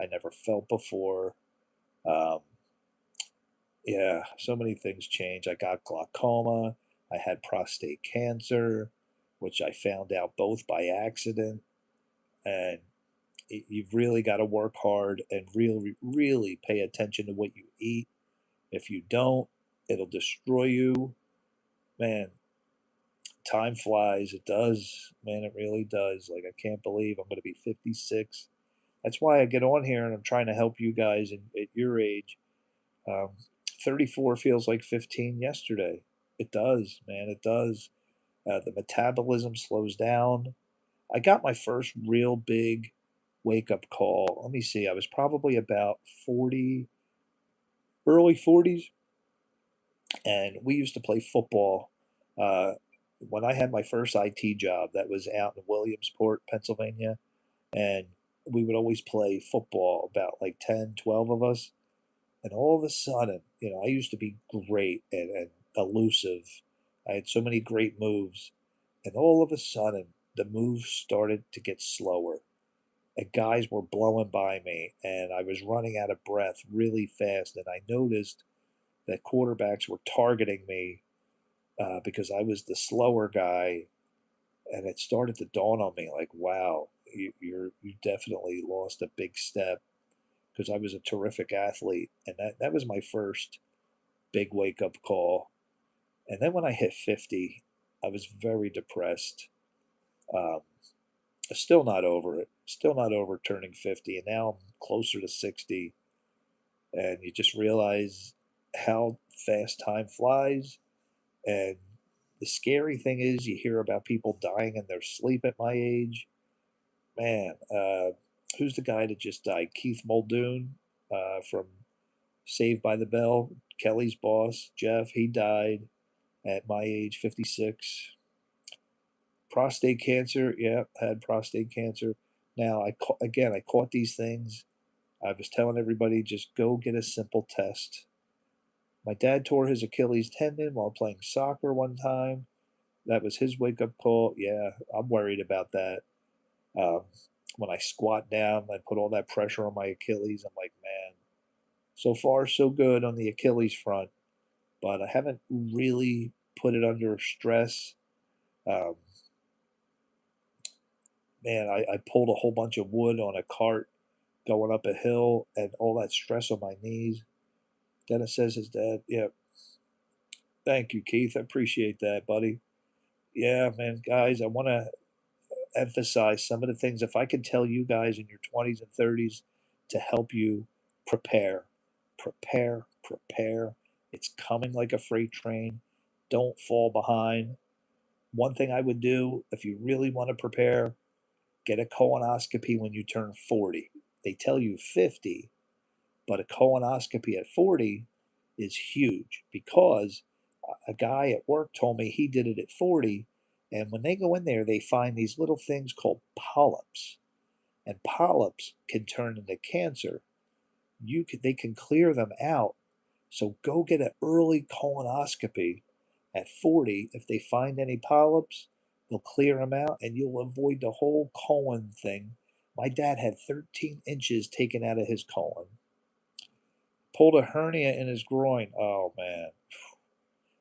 I never felt before. Um, yeah, so many things change. I got glaucoma. I had prostate cancer, which I found out both by accident. And you've really got to work hard and really, really pay attention to what you eat. If you don't, it'll destroy you. Man, time flies. It does. Man, it really does. Like, I can't believe I'm going to be 56. That's why I get on here and I'm trying to help you guys at your age. Um, 34 feels like 15 yesterday. It does, man. It does. The metabolism slows down. I got my first real big wake up call. Let me see. I was probably about 40, early 40s, and we used to play football. Uh, when I had my first IT job, that was out in Williamsport, Pennsylvania, and we would always play football, about like 10, 12 of us. And all of a sudden, I used to be great and elusive. I had so many great moves. And all of a sudden, the moves started to get slower. And guys were blowing by me, and I was running out of breath really fast. And I noticed that quarterbacks were targeting me because I was the slower guy. And it started to dawn on me like, wow, you definitely lost a big step because I was a terrific athlete. And that was my first big wake up call. And then when I hit 50, I was very depressed. Um, Still not over it. Still not over turning 50. And now I'm closer to 60. And you just realize how fast time flies. And the scary thing is, you hear about people dying in their sleep at my age. Man, who's the guy that just died? Keith Muldoon from Saved by the Bell. Kelly's boss, Jeff, he died at my age, 56. Prostate cancer, yeah, had prostate cancer. Now, I caught these things. I was telling everybody, just go get a simple test. My dad tore his Achilles tendon while playing soccer one time. That was his wake up call. Yeah, I'm worried about that. Um, when I squat down, I put all that pressure on my Achilles. I'm like, man, so far so good on the Achilles front, but I haven't really put it under stress. Um, Man, I pulled a whole bunch of wood on a cart going up a hill and all that stress on my knees. Dennis says his dad, yeah, thank you, Keith. I appreciate that, buddy. Yeah, man, guys, I want to emphasize some of the things. If I could tell you guys in your 20s and 30s to help you prepare, prepare. It's coming like a freight train. Don't fall behind. One thing I would do if you really want to prepare, get a colonoscopy when you turn 40. They tell you 50, but a colonoscopy at 40 is huge because a guy at work told me he did it at 40. And when they go in there, they find these little things called polyps. And polyps can turn into cancer. They can clear them out. So go get an early colonoscopy at 40. If they find any polyps, they'll clear them out and you'll avoid the whole colon thing. My dad had 13 inches taken out of his colon. Pulled a hernia in his groin. Oh, man.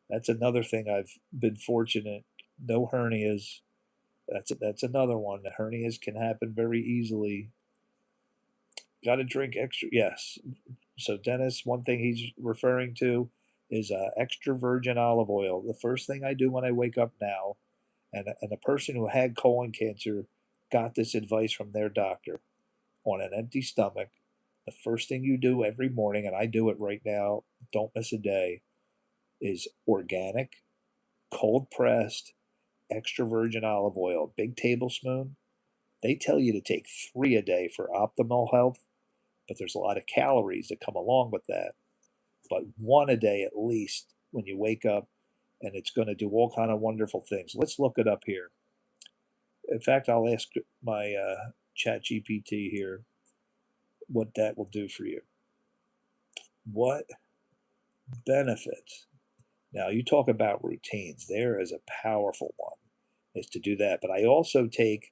That's another thing I've been fortunate. No hernias. That's another one. The hernias can happen very easily. Got to drink extra. Yes. So Dennis, one thing he's referring to is extra virgin olive oil. The first thing I do when I wake up now, and a person who had colon cancer got this advice from their doctor on an empty stomach. The first thing you do every morning, and I do it right now, don't miss a day, is organic, cold pressed, extra virgin olive oil, big tablespoon. They tell you to take 3 a day for optimal health, but there's a lot of calories that come along with that. But 1 a day at least when you wake up, and it's going to do all kind of wonderful things. Let's look it up here. In fact, I'll ask my chat GPT here what that will do for you. What benefits? Now, you talk about routines. There is a powerful one, is to do that. But I also take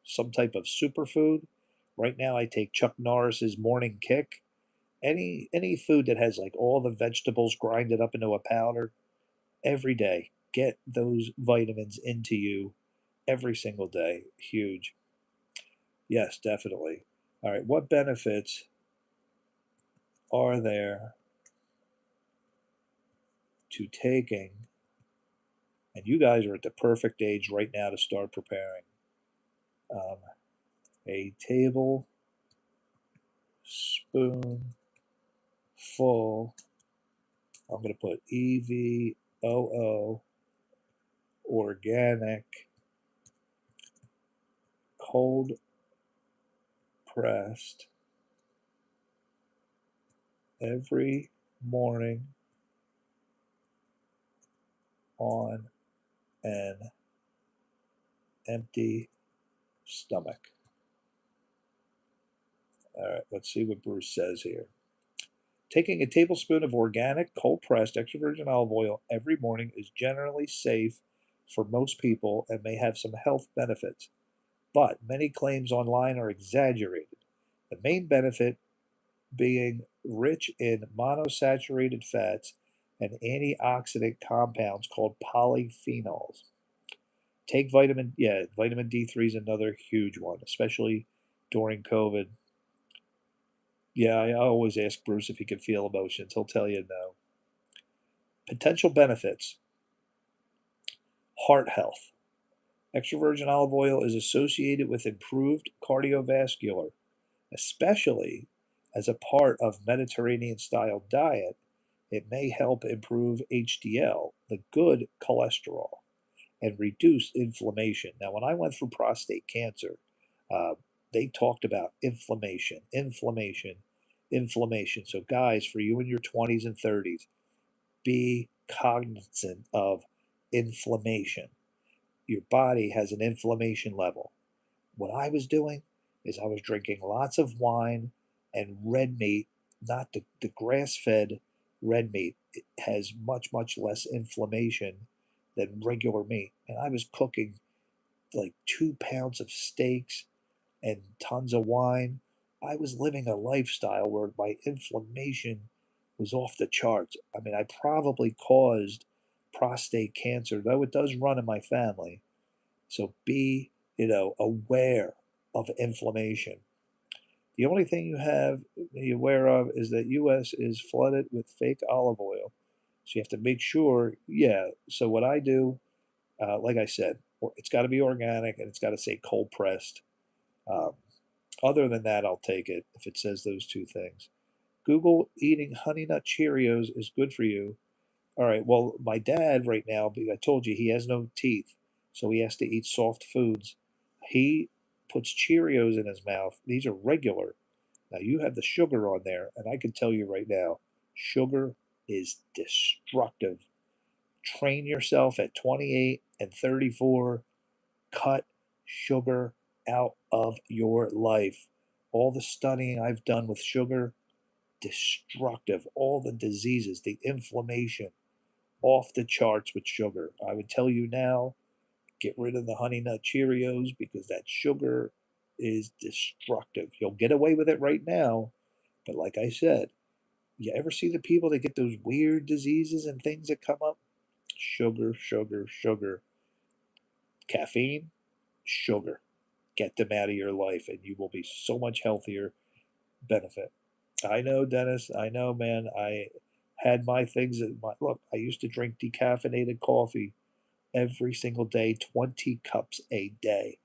some type of superfood. Right now, I take Chuck Norris's Morning Kick. Any food that has like all the vegetables grinded up into a powder every day. Get those vitamins into you every single day. Huge. Yes, definitely. All right, what benefits are there to taking? And you guys are at the perfect age right now to start preparing. A tablespoon full. I'm going to put EVOO organic cold pressed every morning on an empty stomach. All right, let's see what Bruce says here. Taking a tablespoon of organic, cold pressed, extra virgin olive oil every morning is generally safe for most people and may have some health benefits. But many claims online are exaggerated. The main benefit being rich in monosaturated fats and antioxidant compounds called polyphenols. Take vitamin D3 is another huge one, especially during COVID. Yeah, I always ask Bruce if he can feel emotions. He'll tell you no. Potential benefits: heart health. Extra virgin olive oil is associated with improved cardiovascular, especially as a part of Mediterranean style diet. It may help improve HDL, the good cholesterol, and reduce inflammation. Now, when I went through prostate cancer, they talked about inflammation. So, guys, for you in your 20s and 30s, be cognizant of inflammation. Your body has an inflammation level. What I was doing is I was drinking lots of wine and red meat, not the grass-fed red meat. It has much, much less inflammation than regular meat. And I was cooking like 2 pounds of steaks and tons of wine. I was living a lifestyle where my inflammation was off the charts. I mean, I probably caused prostate cancer, though it does run in my family. So be, aware of inflammation. The only thing you have to be aware of is that U.S. is flooded with fake olive oil. So you have to make sure, yeah. So what I do, like I said, or it's got to be organic, and it's got to say cold pressed. Um, Other than that, I'll take it if it says those two things. Google eating Honey Nut Cheerios is good for you. All right, well, my dad right now, I told you he has no teeth, so he has to eat soft foods. He puts Cheerios in his mouth. These are regular. Now, you have the sugar on there, and I can tell you right now, sugar is destructive. Train yourself at 28 and 34. Cut sugar out of your life. All the studying I've done with sugar, destructive. All the diseases, the inflammation, off the charts with sugar. I would tell you now, get rid of the Honey Nut Cheerios because that sugar is destructive. You'll get away with it right now, but like I said, you ever see the people that get those weird diseases and things that come up? Sugar, sugar, sugar. Caffeine, sugar. Get them out of your life and you will be so much healthier. Benefit. I know, Dennis. I know, man. I had my things. Look, I used to drink decaffeinated coffee every single day, 20 cups a day.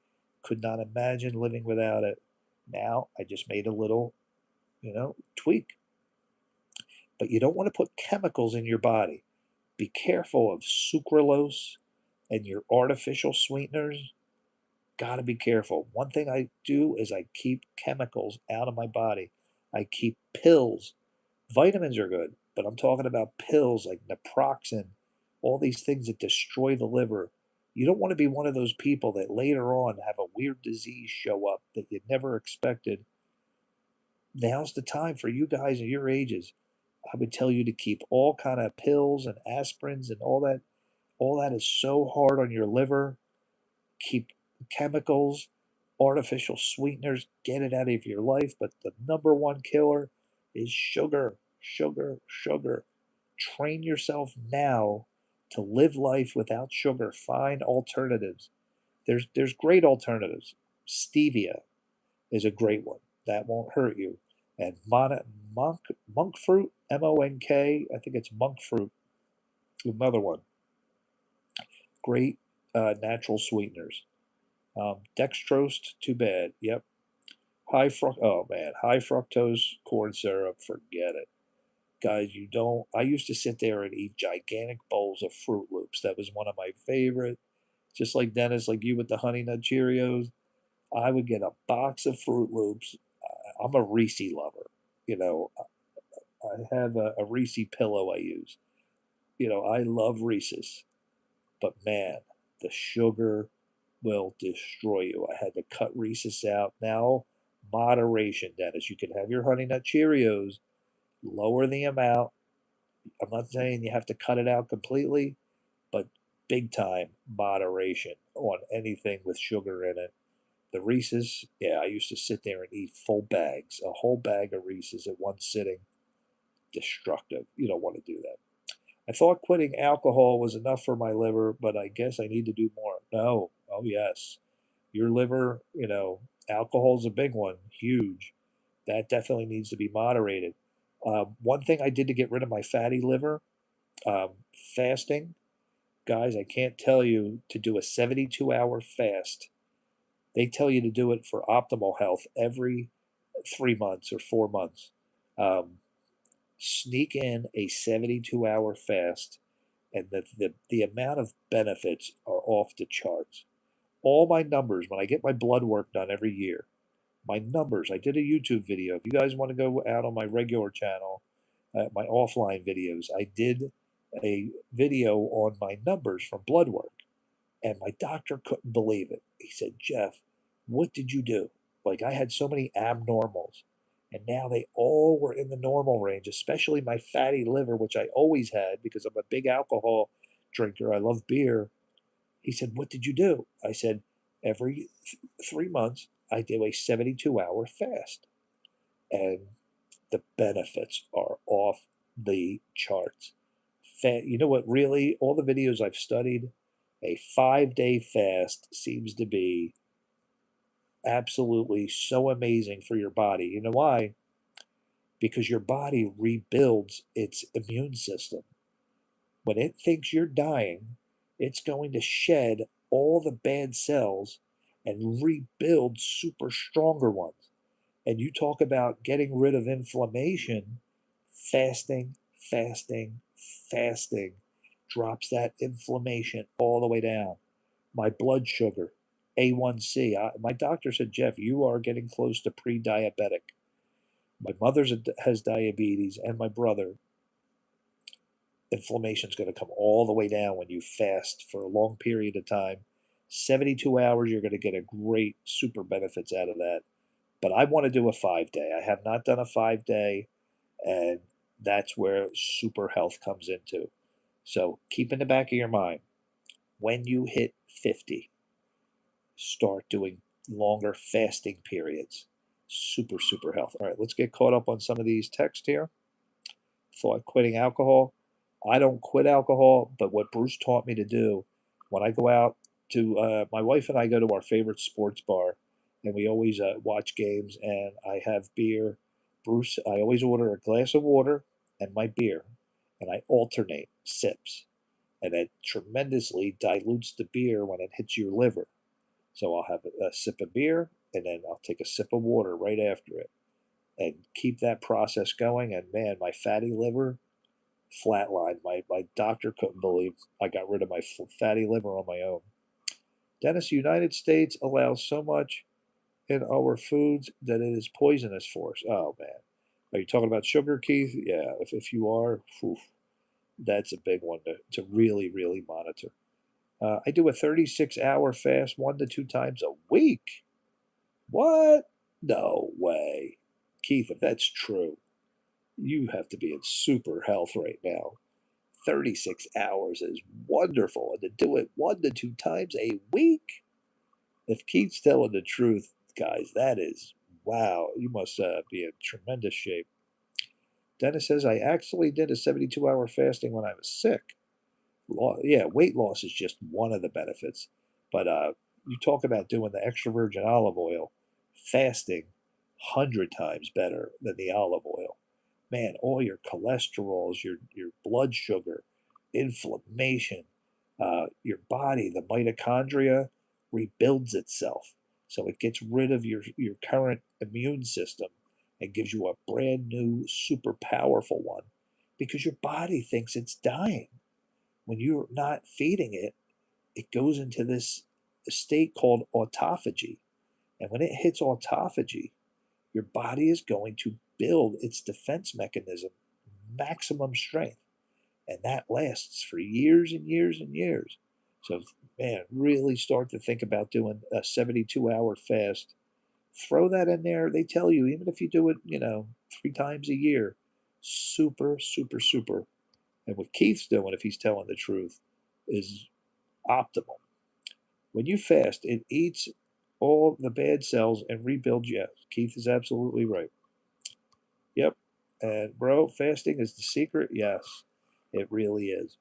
Could not imagine living without it. Now I just made a little, tweak. But you don't want to put chemicals in your body. Be careful of sucralose and your artificial sweeteners. Gotta be careful. One thing I do is I keep chemicals out of my body. I keep pills. Vitamins are good, but I'm talking about pills like naproxen, all these things that destroy the liver. You don't want to be one of those people that later on have a weird disease show up that you never expected. Now's the time for you guys at your ages. I would tell you to keep all kind of pills and aspirins and all that. All that is so hard on your liver. Keep chemicals, artificial sweeteners, get it out of your life. But the number one killer is sugar, sugar, sugar. Train yourself now to live life without sugar. Find alternatives. There's great alternatives. Stevia is a great one. That won't hurt you. And monk fruit, MONK, I think it's monk fruit. Another one. Great natural sweeteners. Dextrose, too bad. Yep. High fructose corn syrup, forget it. Guys, you don't. I used to sit there and eat gigantic bowls of Fruit Loops. That was one of my favorite. Just like Dennis, like you with the Honey Nut Cheerios, I would get a box of Fruit Loops. I'm a Reese lover. You know, I have a Reese pillow I use. I love Reese's, but man, the sugar will destroy you. I had to cut Reese's out. Now, moderation, Dennis. You can have your Honey Nut Cheerios, lower the amount. I'm not saying you have to cut it out completely, but big time moderation on anything with sugar in it. The Reese's, yeah, I used to sit there and eat full bags, a whole bag of Reese's at one sitting. Destructive. You don't want to do that. I thought quitting alcohol was enough for my liver, but I guess I need to do more. No. Oh, yes. Your liver, alcohol's a big one, huge. That definitely needs to be moderated. One thing I did to get rid of my fatty liver, fasting. Guys, I can't tell you to do a 72-hour fast. They tell you to do it for optimal health every 3 months or 4 months. Um, Sneak in a 72-hour fast, and the amount of benefits are off the charts. All my numbers, when I get my blood work done every year, my numbers, I did a YouTube video. If you guys want to go out on my regular channel, my offline videos, I did a video on my numbers from blood work. And my doctor couldn't believe it. He said, Jeff, what did you do? Like, I had so many abnormals. And now they all were in the normal range, especially my fatty liver, which I always had because I'm a big alcohol drinker. I love beer. He said, what did you do? I said, every 3 months, I do a 72-hour fast. And the benefits are off the charts. You know what, really, all the videos I've studied, a 5-day fast seems to be absolutely so amazing for your body. You know why? Because your body rebuilds its immune system. When it thinks you're dying, it's going to shed all the bad cells and rebuild super stronger ones. And you talk about getting rid of inflammation, fasting, fasting, fasting drops that inflammation all the way down. My blood sugar, A1C. My doctor said, Jeff, you are getting close to pre-diabetic. My mother has diabetes, and my brother. Inflammation is going to come all the way down when you fast for a long period of time. 72 hours, you're going to get a great super benefits out of that. But I want to do a 5-day. I have not done a 5-day, and that's where super health comes into. So keep in the back of your mind, when you hit 50, start doing longer fasting periods. Super, super health. All right, let's get caught up on some of these texts here. Thought quitting alcohol. I don't quit alcohol, but what Bruce taught me to do when I go out to, my wife and I go to our favorite sports bar, and we always watch games, and I have beer. Bruce, I always order a glass of water and my beer, and I alternate sips, and it tremendously dilutes the beer when it hits your liver. So I'll have a sip of beer, and then I'll take a sip of water right after it, and keep that process going. And man, my fatty liver flatlined. My doctor couldn't believe I got rid of my fatty liver on my own. Dennis, United States allows so much in our foods that it is poisonous for us. Oh man, are you talking about sugar, Keith? Yeah, if you are, that's a big one to really, really monitor. I do a 36-hour fast 1 to 2 times a week. What? No way. Keith, if that's true, you have to be in super health right now. 36 hours is wonderful. And to do it 1 to 2 times a week? If Keith's telling the truth, guys, that is, wow, you must be in tremendous shape. Dennis says, I actually did a 72-hour fasting when I was sick. Yeah, weight loss is just one of the benefits. But you talk about doing the extra virgin olive oil, fasting 100 times better than the olive oil. Man, all your cholesterols, your blood sugar, inflammation, your body, the mitochondria rebuilds itself. So it gets rid of your current immune system and gives you a brand new, super powerful one because your body thinks it's dying. When you're not feeding it, it goes into this state called autophagy. And when it hits autophagy, your body is going to build its defense mechanism maximum strength. And that lasts for years and years and years. So, man, really start to think about doing a 72-hour fast. Throw that in there. They tell you, even if you do it, 3 times a year, super, super, super. And what Keith's doing, if he's telling the truth, is optimal. When you fast, it eats all the bad cells and rebuilds you. Keith is absolutely right. Yep. And bro, fasting is the secret. Yes, it really is.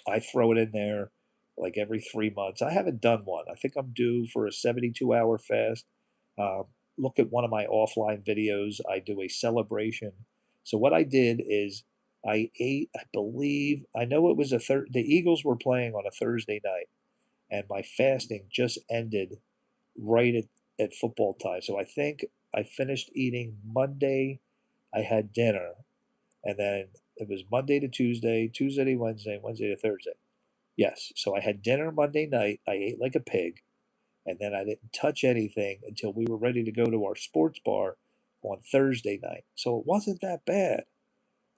I throw it in there like every 3 months. I haven't done one. I think I'm due for a 72-hour fast. Look at one of my offline videos. I do a celebration. So what I did is I ate, I believe, I know it was the Eagles were playing on a Thursday night, and my fasting just ended right at football time. So I think I finished eating Monday. I had dinner, and then it was Monday to Tuesday, Tuesday to Wednesday, Wednesday to Thursday. Yes, so I had dinner Monday night. I ate like a pig, and then I didn't touch anything until we were ready to go to our sports bar on Thursday night. So it wasn't that bad.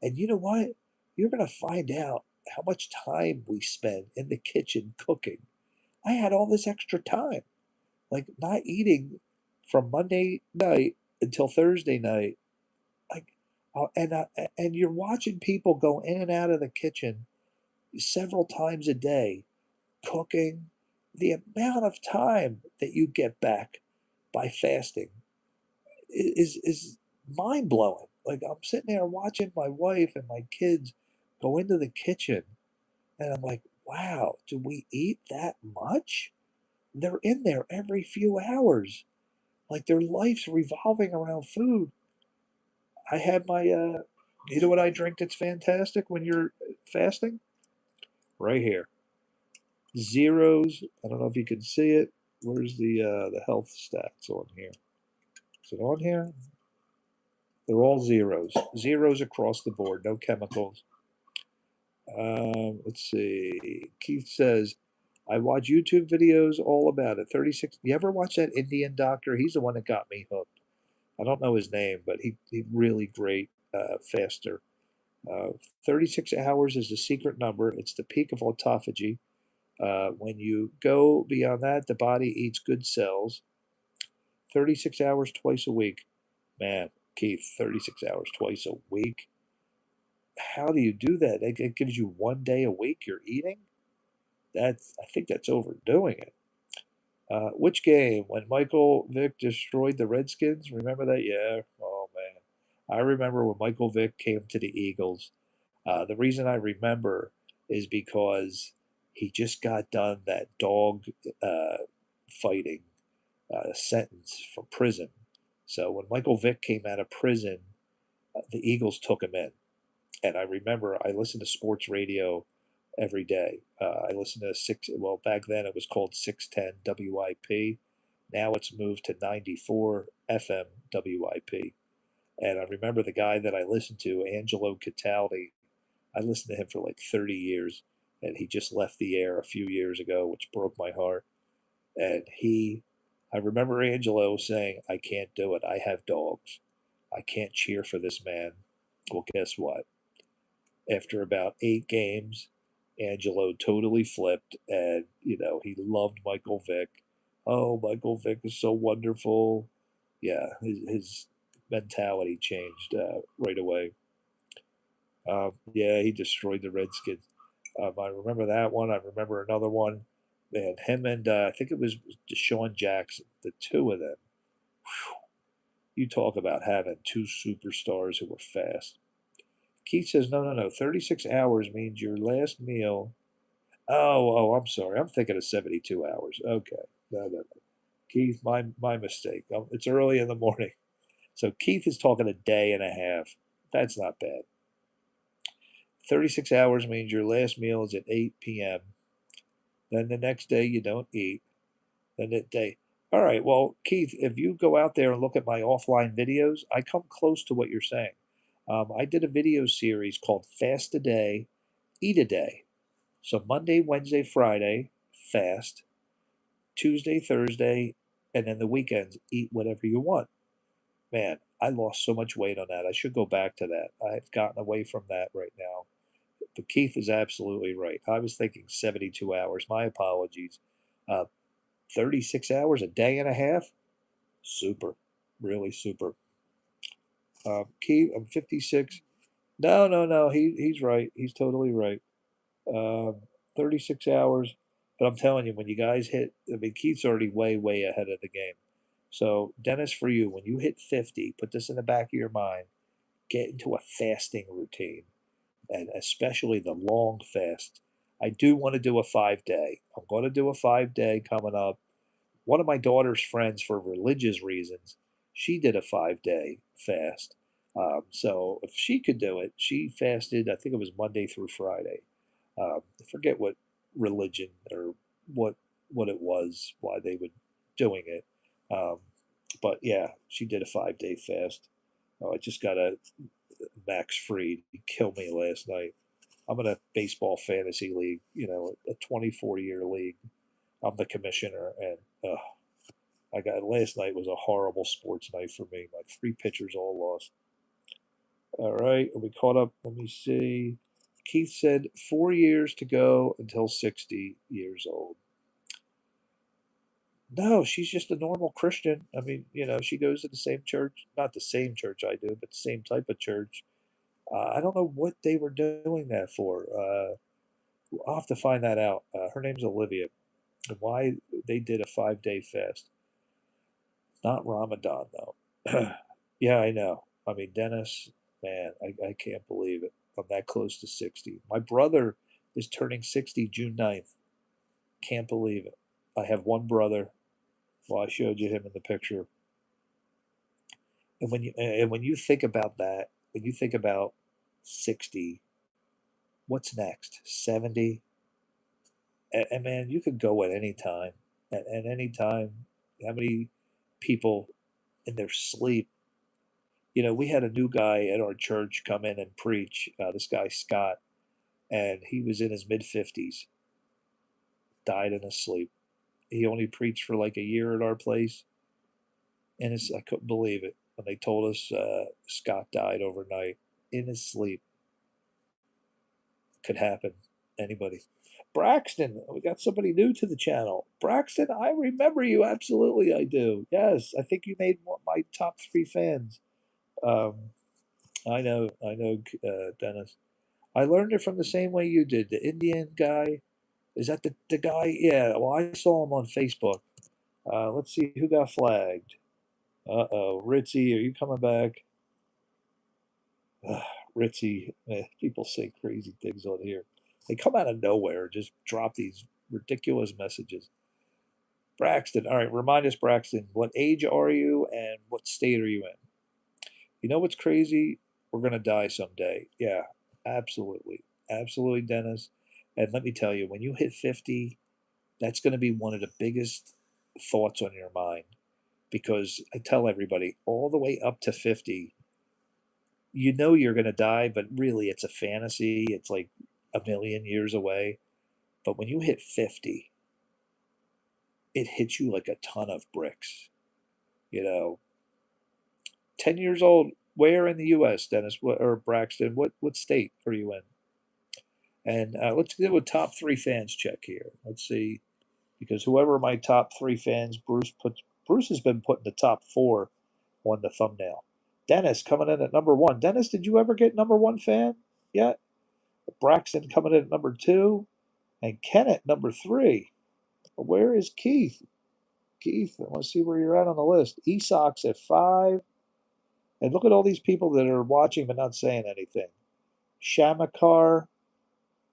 And you know what? You're going to find out how much time we spend in the kitchen cooking. I had all this extra time, like not eating from Monday night until Thursday night. Like, and you're watching people go in and out of the kitchen several times a day, cooking. The amount of time that you get back by fasting is mind blowing. Like I'm sitting there watching my wife and my kids go into the kitchen, and I'm like, wow, do we eat that much? They're in there every few hours. Like their life's revolving around food. I had my, you know what I drink that's fantastic when you're fasting? Right here. zeros. I don't know if you can see it. Where's the health stats on here? Is it on here? They're all zeros. Zeros across the board. No chemicals. Let's see. Keith says, I watch YouTube videos all about it. 36. You ever watch that Indian doctor? He's the one that got me hooked. I don't know his name, but he really great faster. 36 hours is the secret number. It's the peak of autophagy. When you go beyond that, the body eats good cells. 36 hours twice a week. Man, Keith, 36 hours twice a week. How do you do that? It gives you 1 day a week you're eating? I think that's overdoing it. Which game? When Michael Vick destroyed the Redskins? Remember that? Yeah. Oh, man. I remember when Michael Vick came to the Eagles. The reason I remember is because he just got done that dog fighting sentence from prison. So when Michael Vick came out of prison, the Eagles took him in. And I remember I listened to sports radio every day. I listened to well, back then it was called 610 WIP. Now it's moved to 94 FM WIP. And I remember the guy that I listened to, Angelo Cataldi, I listened to him for like 30 years, and he just left the air a few years ago, which broke my heart. And I remember Angelo saying, I can't do it. I have dogs. I can't cheer for this man. Well, guess what? After about 8 games, Angelo totally flipped, and he loved Michael Vick. Oh, Michael Vick is so wonderful. Yeah, his mentality changed right away. Yeah, he destroyed the Redskins. I remember that one. I remember another one. Man, him and I think it was Deshaun Jackson, the two of them. Whew, you talk about having two superstars who were fast. Keith says, no. 36 hours means your last meal. Oh, I'm sorry. I'm thinking of 72 hours. Okay. No. Keith, my mistake. It's early in the morning. So Keith is talking a day and a half. That's not bad. 36 hours means your last meal is at 8 p.m. Then the next day you don't eat. Then that day. All right, well, Keith, if you go out there and look at my offline videos, I come close to what you're saying. I did a video series called Fast a Day, Eat a Day. So Monday, Wednesday, Friday, fast. Tuesday, Thursday, and then the weekends, eat whatever you want. Man, I lost so much weight on that. I should go back to that. I've gotten away from that right now. But Keith is absolutely right. I was thinking 72 hours. My apologies. 36 hours, a day and a half? Super. Really super. Keith, I'm 56. No. He's right. He's totally right. Um, 36 hours. But I'm telling you, when you guys hit, I mean, Keith's already way ahead of the game. So, Dennis, for you, when you hit 50, put this in the back of your mind, get into a fasting routine, and especially the long fast. I do want to do a 5 day. I'm going to do a 5 day coming up. One of my daughter's friends, for religious reasons, she did a 5 day fast. So if she could do it, she fasted, I think it was Monday through Friday. I forget what religion or what it was, why they were doing it. Um, but yeah, she did a 5 day fast. Oh, I just got a Max Freed. He killed me last night. I'm in a baseball fantasy league, a 24-year league. I'm the commissioner, and I got last night was a horrible sports night for me. My 3 pitchers all lost. All right, are we caught up? Let me see. Keith said 4 years to go until 60 years old. No, she's just a normal Christian. I mean, she goes to the same church, not the same church I do, but the same type of church. I don't know what they were doing that for. I'll have to find that out. Her name's Olivia. And why they did a 5 day fast. Not Ramadan, though. Yeah, I know. I mean, Dennis, man, I can't believe it. I'm that close to 60. My brother is turning 60 June 9th. Can't believe it. I have one brother. Well, I showed you him in the picture. And when you think about that, when you think about 60, what's next? 70? and man, you could go at any time. At any time, how many people in their sleep? We had a new guy at our church come in and preach. This guy Scott, and he was in his mid 50s, died in his sleep. He only preached for like a year at our place, and I couldn't believe it when they told us Scott died overnight in his sleep. Could happen. Anybody. Braxton, we got somebody new to the channel. Braxton, I remember you. Absolutely, I do. Yes, I think you made my top 3 fans. Um, I know, Dennis. I learned it from the same way you did. The Indian guy. Is that the guy? Yeah, well, I saw him on Facebook. Let's see who got flagged. Uh-oh. Ritzy, are you coming back? Ritzy, people say crazy things on here. They come out of nowhere, just drop these ridiculous messages. Braxton, all right, remind us, Braxton, what age are you and what state are you in? You know what's crazy? We're going to die someday. Yeah, absolutely. Absolutely, Dennis. And let me tell you, when you hit 50, that's going to be one of the biggest thoughts on your mind. Because I tell everybody, all the way up to 50, you know you're going to die, but really it's a fantasy. It's like a million years away. But when you hit 50, it hits you like a ton of bricks. You know, 10 years old, where in the U.S., Dennis, or Braxton, what state are you in? And let's do a top 3 fans check here. Let's see, because whoever my top 3 fans, Bruce has been putting the top 4 on the thumbnail. Dennis coming in at number 1. Dennis, did you ever get number 1 fan yet? Braxton coming in at number 2, and Ken at number 3. Where is Keith? Keith, I want to see where you're at on the list. Esox at 5. And look at all these people that are watching but not saying anything. Shamakar,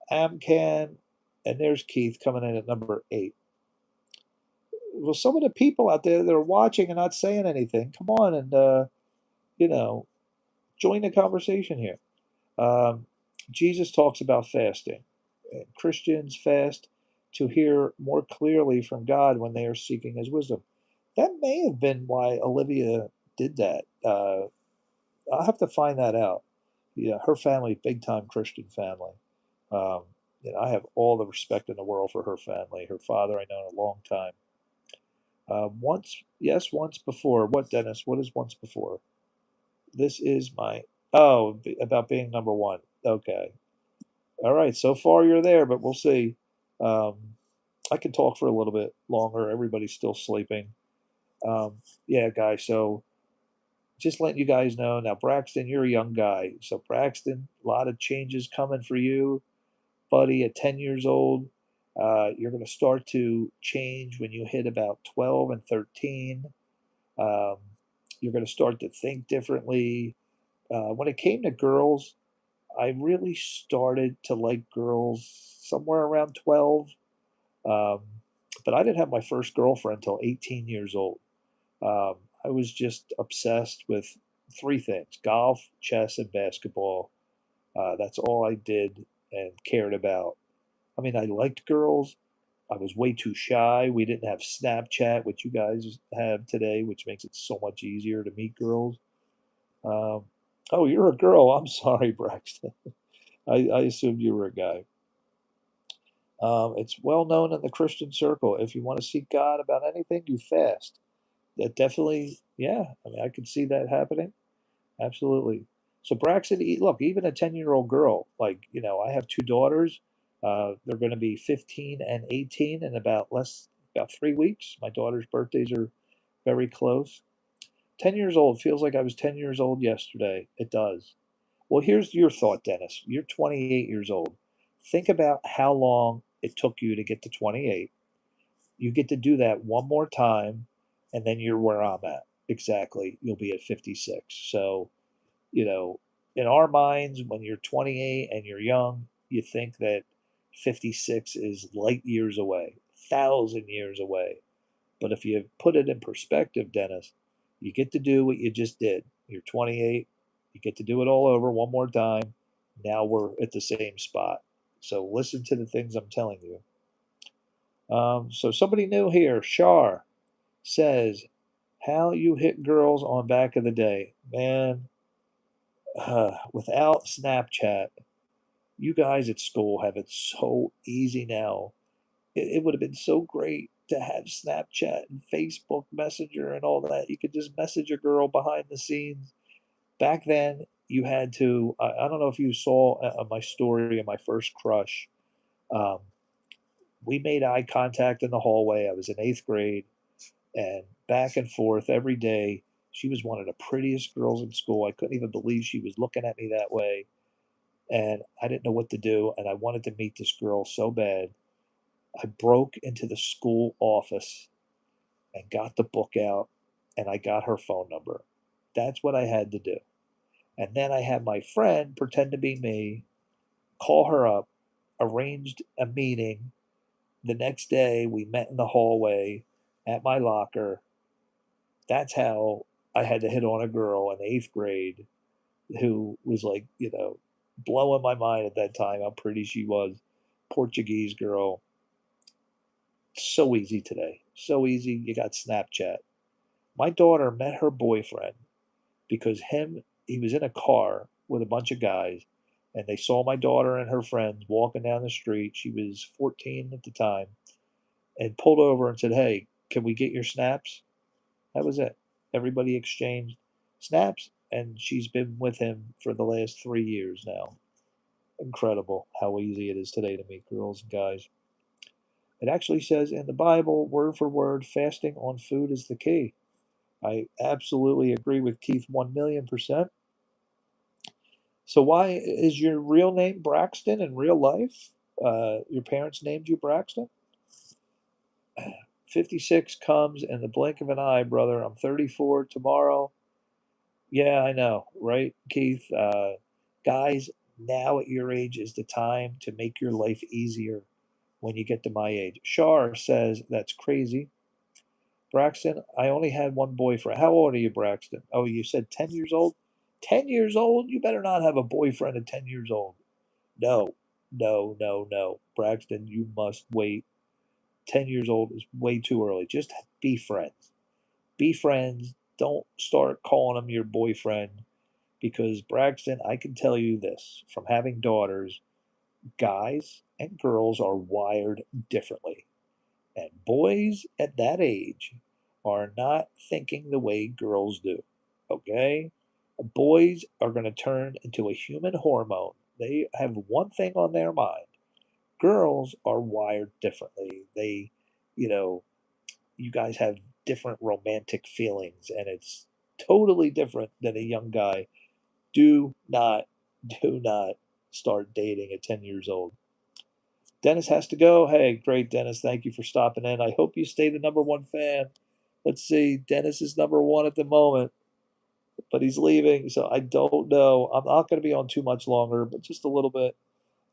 Amcan, and there's Keith coming in at number 8. Well, some of the people out there that are watching and not saying anything, come on and, you know, join the conversation here. Jesus talks about fasting. And Christians fast to hear more clearly from God when they are seeking His wisdom. That may have been why Olivia did that. I'll have to find that out. Yeah, her family, big time Christian family. Um, and I have all the respect in the world for her family. Her father, I know a long time. Once before. What, Dennis? What is once before? This is my. Oh, about being number 1. Okay. All right. So far, you're there, but we'll see. Um, I can talk for a little bit longer. Everybody's still sleeping. Yeah, guys. So just letting you guys know now, Braxton, you're a young guy. So, Braxton, a lot of changes coming for you, buddy. At 10 years old, you're going to start to change when you hit about 12 and 13. Um, you're going to start to think differently. When it came to girls, I really started to like girls somewhere around 12. Um, but I didn't have my first girlfriend until 18 years old. Um, I was just obsessed with 3 things: golf, chess, and basketball. That's all I did and cared about. I mean, I liked girls. I was way too shy. We didn't have Snapchat, which you guys have today, which makes it so much easier to meet girls. Um, oh, you're a girl. I'm sorry, Braxton. I assumed you were a guy. It's well known in the Christian circle. If you want to seek God about anything, you fast. That definitely, yeah. I mean, I could see that happening. Absolutely. So Braxton, look, even a 10-year-old girl, like, I have 2 daughters. They're going to be 15 and 18 in about 3 weeks. My daughter's birthdays are very close. 10 years old feels like I was 10 years old yesterday. It does. Well, here's your thought, Dennis. You're 28 years old. Think about how long it took you to get to 28. You get to do that one more time, and then you're where I'm at. Exactly. You'll be at 56. So, you know, in our minds, when you're 28 and you're young, you think that 56 is light years away, 1,000 years away. But if you put it in perspective, Dennis, you get to do what you just did. You're 28, you get to do it all over one more time. Now we're at the same spot. So listen to the things I'm telling you. So somebody new here, Shar, says, how you hit girls on back of the day. Man, without Snapchat, you guys at school have it so easy now. It would have been so great to have Snapchat and Facebook Messenger and all that. You could just message a girl behind the scenes. Back then, you had to. I don't know if you saw my story of my first crush. Um, we made eye contact in the hallway. I was in eighth grade, and back and forth every day. She was one of the prettiest girls in school. I couldn't even believe she was looking at me that way. And I didn't know what to do. And I wanted to meet this girl so bad. I broke into the school office and got the book out, and I got her phone number. That's what I had to do. And then I had my friend pretend to be me, call her up, arranged a meeting. The next day, we met in the hallway at my locker. That's how I had to hit on a girl in eighth grade who was like, blowing my mind at that time how pretty she was. Portuguese girl. So easy today. So easy. You got Snapchat. My daughter met her boyfriend because he was in a car with a bunch of guys, and they saw my daughter and her friends walking down the street. She was 14 at the time, and pulled over and said, "Hey, can we get your snaps?" That was it. Everybody exchanged snaps, and she's been with him for the last 3 years now. Incredible how easy it is today to meet girls and guys. It actually says in the Bible, word for word, fasting on food is the key. I absolutely agree with Keith 1,000,000%. So, why is your real name Braxton in real life? Your parents named you Braxton? 56 comes in the blink of an eye, brother. I'm 34 tomorrow. Yeah, I know, right, Keith? Guys, now at your age is the time to make your life easier when you get to my age. Shar says that's crazy. Braxton, I only had one boyfriend. How old are you, Braxton? Oh, you said 10 years old? 10 years old? You better not have a boyfriend at 10 years old. No, no, no, no. Braxton, you must wait. 10 years old is way too early. Just be friends. Be friends. Don't start calling him your boyfriend because, Braxton, I can tell you this from having daughters, guys and girls are wired differently. And boys at that age are not thinking the way girls do. Okay? Boys are going to turn into a human hormone. They have one thing on their mind. Girls are wired differently. You know, you guys have different romantic feelings, and it's totally different than a young guy. Do not, do not start dating at 10 years old. Dennis has to go. Hey, great, Dennis. Thank you for stopping in. I hope you stay the number one fan. Let's see. Dennis is number one at the moment, but he's leaving, so I don't know. I'm not going to be on too much longer, but just a little bit.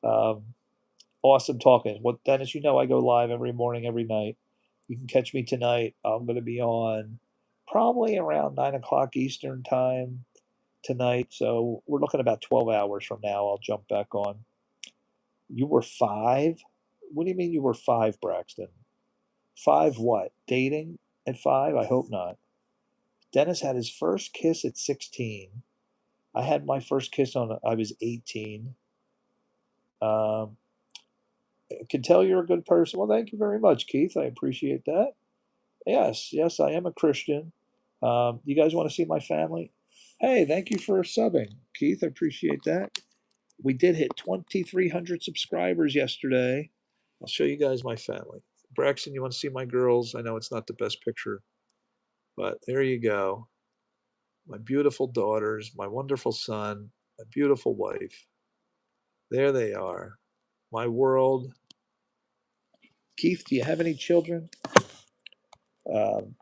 Um, awesome talking. What, Dennis? You know I go live every morning, every night. You can catch me tonight. I'm going to be on probably around 9 o'clock Eastern time tonight. So we're looking about 12 hours from now. I'll jump back on. You were five? What do you mean you were five, Braxton? Five what? Dating at five? I hope not. Dennis had his first kiss at 16. I had my first kiss I was 18. Um, I can tell you're a good person. Well, thank you very much, Keith. I appreciate that. Yes, yes, I am a Christian. You guys want to see my family? Hey, thank you for subbing, Keith. I appreciate that. We did hit 2,300 subscribers yesterday. I'll show you guys my family. Braxton, you want to see my girls? I know it's not the best picture, but there you go. My beautiful daughters, my wonderful son, my beautiful wife. There they are. My world. Keith, do you have any children? Um,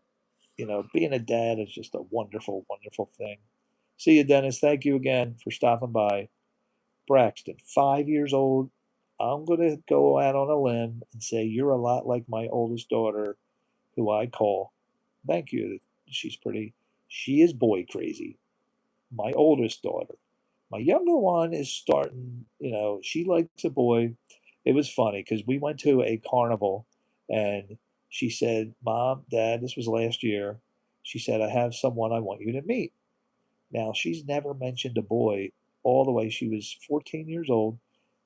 being a dad is just a wonderful, wonderful thing. See you, Dennis. Thank you again for stopping by. Braxton, 5 years old. I'm going to go out on a limb and say you're a lot like my oldest daughter, who I call. Thank you. She's pretty. She is boy crazy. My oldest daughter. My younger one is starting, she likes a boy. It was funny because we went to a carnival And she said, Mom, Dad, this was last year. She said, I have someone I want you to meet. Now, she's never mentioned a boy all the way. She was 14 years old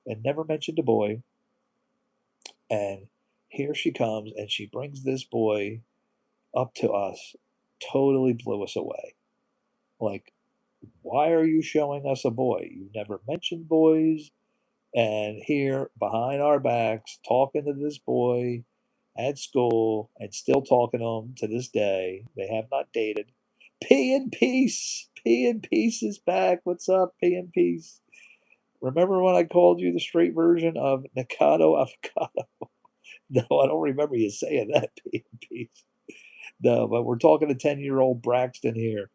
and never mentioned a boy. And here she comes and she brings this boy up to us. Totally blew us away. Like, why are you showing us a boy? You never mentioned boys. And here, behind our backs, talking to this boy at school and still talking to him to this day. They have not dated. P in Peace. P in Peace is back. What's up, P in Peace? Remember when I called you the straight version of Nikado Avocado? No, I don't remember you saying that, P in Peace. No, but we're talking to 10-year-old Braxton here.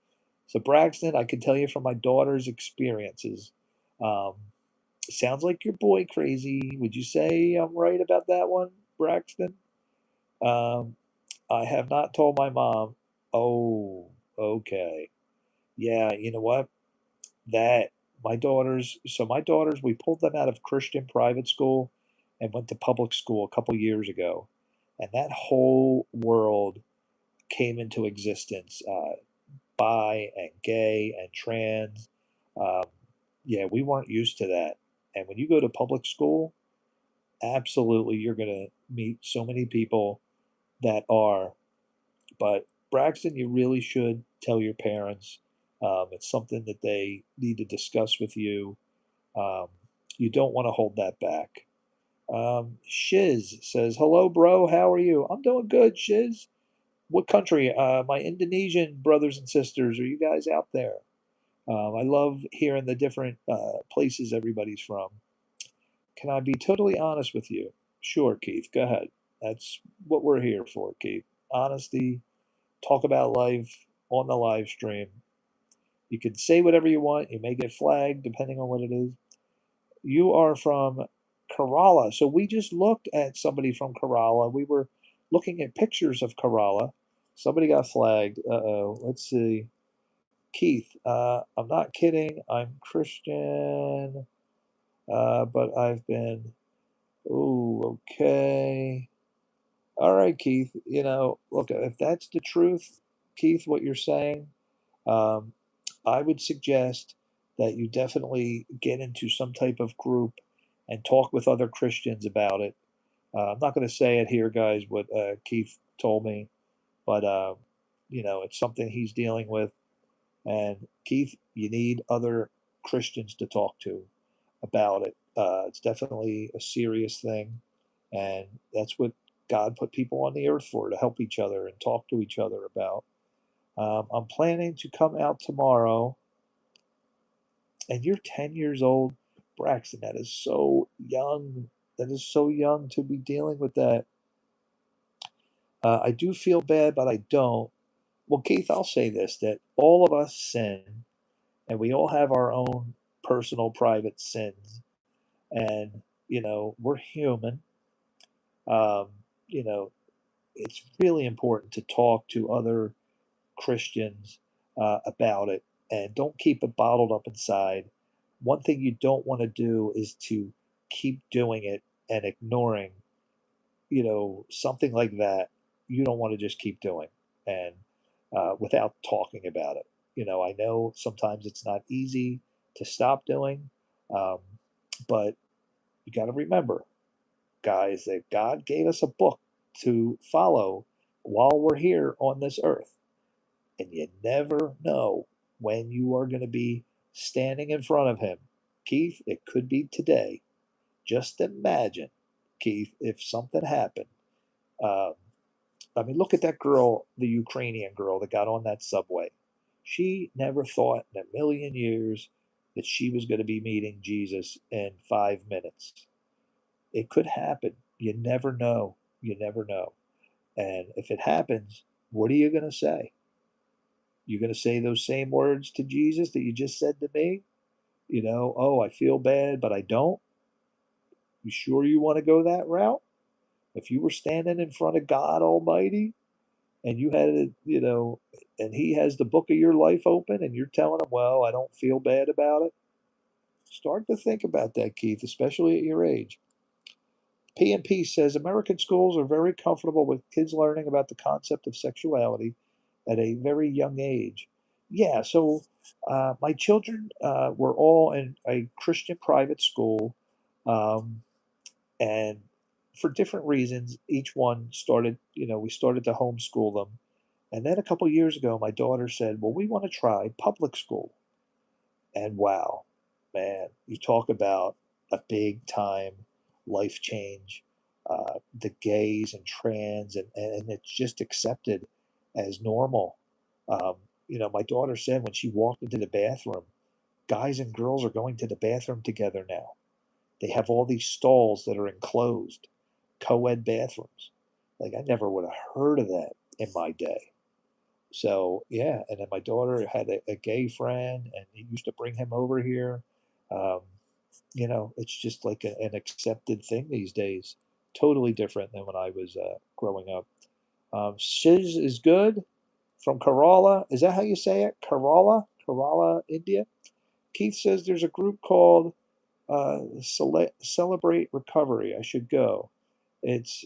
So, Braxton, I can tell you from my daughter's experiences, um, sounds like you're boy crazy. Would you say I'm right about that one, Braxton? Um, I have not told my mom. Oh, okay. Yeah, you know what? That my daughters, we pulled them out of Christian private school and went to public school a couple years ago. And that whole world came into existence, bi and gay and trans. Um, yeah, we weren't used to that. And when you go to public school, absolutely you're going to meet so many people that are. But Braxton, you really should tell your parents. It's something that they need to discuss with you. Um, you don't want to hold that back. Shiz says, "Hello, bro. How are you? I'm doing good, Shiz. What country? My Indonesian brothers and sisters. Are you guys out there? I love hearing the different places everybody's from. Can I be totally honest with you? Sure, Keith. Go ahead. That's what we're here for, Keith. Honesty. Talk about life on the live stream. You can say whatever you want. You may get flagged depending on what it is. You are from Kerala. So we just looked at somebody from Kerala. We were looking at pictures of Kerala. Somebody got flagged. Uh-oh. Let's see. Keith, I'm not kidding. I'm Christian, but I've been. Ooh, okay. All right, Keith. Look, if that's the truth, Keith, what you're saying, um, I would suggest that you definitely get into some type of group and talk with other Christians about it. I'm not going to say it here, guys, what Keith told me, but it's something he's dealing with. And Keith, you need other Christians to talk to about it. It's definitely a serious thing, and that's what God put people on the earth for, to help each other and talk to each other about. I'm planning to come out tomorrow, and you're 10 years old, Braxton. That is so young. That is so young to be dealing with that. I do feel bad, but I don't. Well, Keith, I'll say this, that all of us sin, and we all have our own personal, private sins. And, we're human. Um, you know, it's really important to talk to other Christians about it and don't keep it bottled up inside. One thing you don't want to do is to keep doing it and ignoring, something like that. You don't want to just keep doing and without talking about it. I know sometimes it's not easy to stop doing, um, but you got to remember, guys, that God gave us a book to follow while we're here on this earth. And you never know when you are going to be standing in front of Him. Keith, it could be today. Just imagine, Keith, if something happened. Um, look at that girl, the Ukrainian girl that got on that subway. She never thought in a million years that she was going to be meeting Jesus in 5 minutes. It could happen. You never know. You never know. And if it happens, what are you going to say? You're going to say those same words to Jesus that you just said to me? Oh, I feel bad, but I don't. You sure you want to go that route? If you were standing in front of God Almighty and you had it, and He has the book of your life open and you're telling Him, well, I don't feel bad about it, start to think about that, Keith, especially at your age. P&P says American schools are very comfortable with kids learning about the concept of sexuality at a very young age. Yeah, so my children were all in a Christian private school, um, and for different reasons, each one started, we started to homeschool them. And then a couple years ago, my daughter said, well, we want to try public school. And wow, man, you talk about a big time life change. The gays and trans, and it's just accepted as normal. Um, my daughter said when she walked into the bathroom, guys and girls are going to the bathroom together now. They have all these stalls that are enclosed, co ed bathrooms. Like, I never would have heard of that in my day. So yeah, and then my daughter had a gay friend, and he used to bring him over here. Um, it's just like an accepted thing these days. Totally different than when I was growing up. Shiz is good from Kerala. Is that how you say it? Kerala, India. Keith says there's a group called Celebrate Recovery. I should go. It's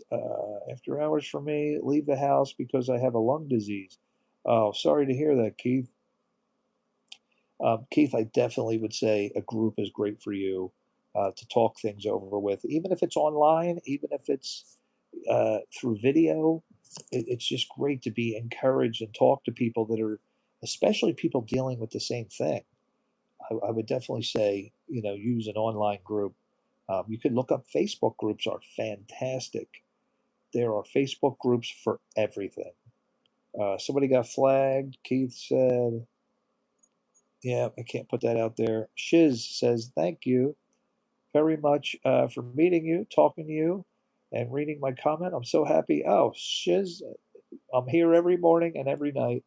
after hours for me. Leave the house because I have a lung disease. Oh, sorry to hear that, Keith. Keith, I definitely would say a group is great for you to talk things over with, even if it's online, even if it's through video. It's just great to be encouraged and talk to people that are, especially people dealing with the same thing. I would definitely say, use an online group. You could look up Facebook groups are fantastic. There are Facebook groups for everything. Somebody got flagged. Keith said, yeah, I can't put that out there. Shiz says, thank you very much for meeting you, talking to you, and reading my comment. I'm so happy. Oh, Shiz, I'm here every morning and every night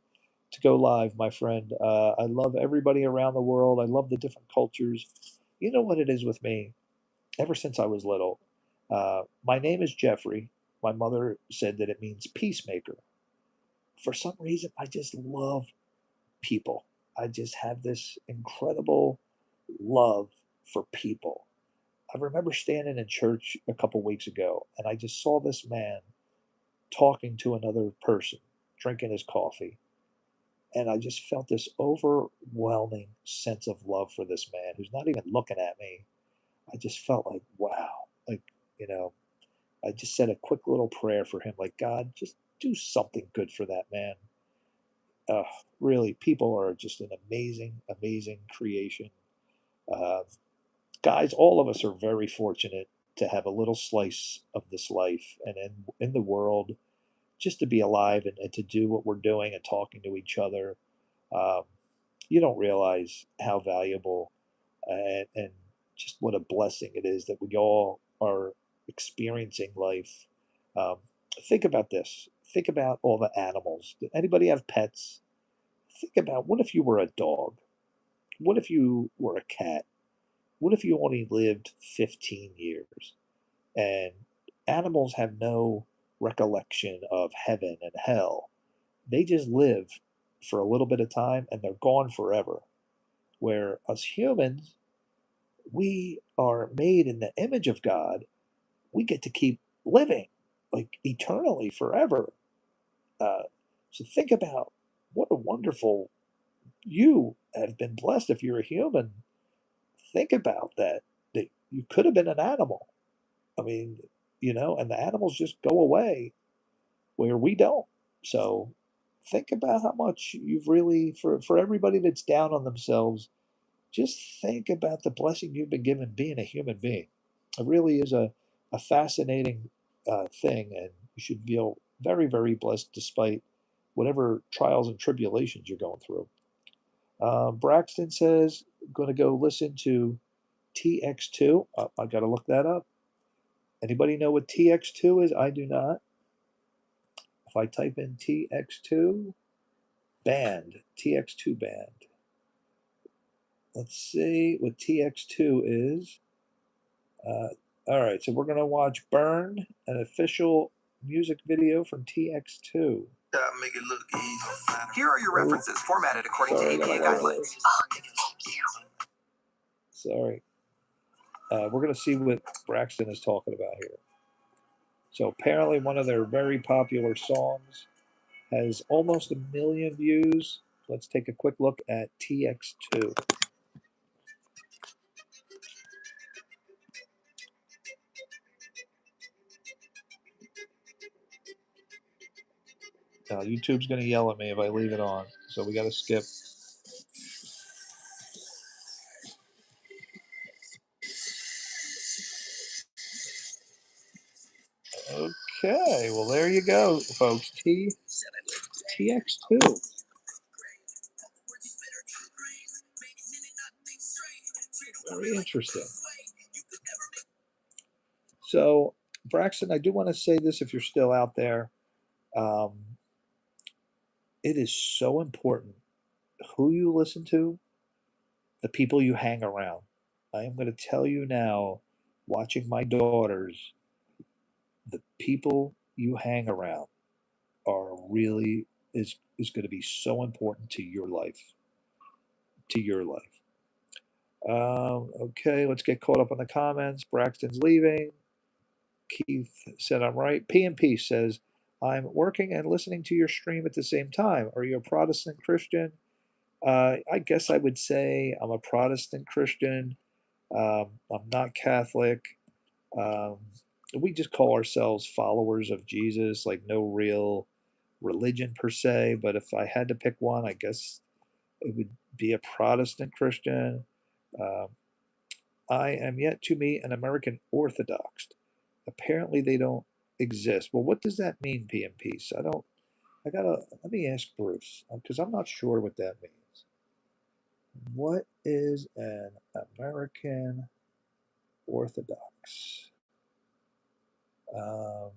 to go live, my friend. I love everybody around the world. I love the different cultures. You know what it is with me? Ever since I was little, my name is Jeffrey. My mother said that it means peacemaker. For some reason, I just love people. I just have this incredible love for people. I remember standing in church a couple weeks ago and I just saw this man talking to another person, drinking his coffee. And I just felt this overwhelming sense of love for this man who's not even looking at me. I just felt like, wow. Like, you know, I just said a quick little prayer for him, like, God, just do something good for that man. Uh, really, people are just an amazing, amazing creation. Uh, Guys, all of us are very fortunate to have a little slice of this life and in the world, just to be alive and to do what we're doing and talking to each other. Um, you don't realize how valuable and just what a blessing it is that we all are experiencing life. Um, think about this. Think about all the animals. Did anybody have pets? Think about what if you were a dog? What if you were a cat? What if you only lived 15 years? And animals have no recollection of heaven and hell. They just live for a little bit of time and they're gone forever. Where us humans, we are made in the image of God. We get to keep living like eternally forever. Uh, so think about what a wonderful you have been blessed if you're a human. Think about that. That you could have been an animal. I mean, and the animals just go away where we don't. So think about how much you've really, for everybody that's down on themselves, just think about the blessing you've been given being a human being. It really is a fascinating thing, and you should feel very, very blessed despite whatever trials and tribulations you're going through. Braxton says, going to go listen to TX2. I got to look that up. Anybody know what TX2 is? I do not. If I type in TX2 band, TX2 band, let's see what TX2 is. All right, so we're going to watch Burn, an official music video from TX2. Make it look easy. Here are your references formatted according to APA guidelines. Sorry. We're going to see what Braxton is talking about here. So apparently one of their very popular songs has almost 1 million views. Let's take a quick look at TX2. Now, YouTube's going to yell at me if I leave it on, so we got to skip. Okay, well, there you go, folks. TX2. Very interesting. So, Braxton, I do want to say this if you're still out there. It is so important who you listen to, the people you hang around. I am going to tell you now, watching my daughters, the people you hang around are really is going to be so important to your life. To your life. Okay, let's get caught up on the comments. Braxton's leaving. Keith said I'm right. PMP says I'm working and listening to your stream at the same time. Are you a Protestant Christian? I guess I would say I'm a Protestant Christian. I'm not Catholic. Um, we just call ourselves followers of Jesus, like no real religion per se. But if I had to pick one, I guess it would be a Protestant Christian. Um, I am yet to meet an American Orthodox. Apparently, they don't exist. Well, what does that mean, PMP? I don't. I gotta. Let me ask Bruce because I'm not sure what that means. What is an American Orthodox? Um,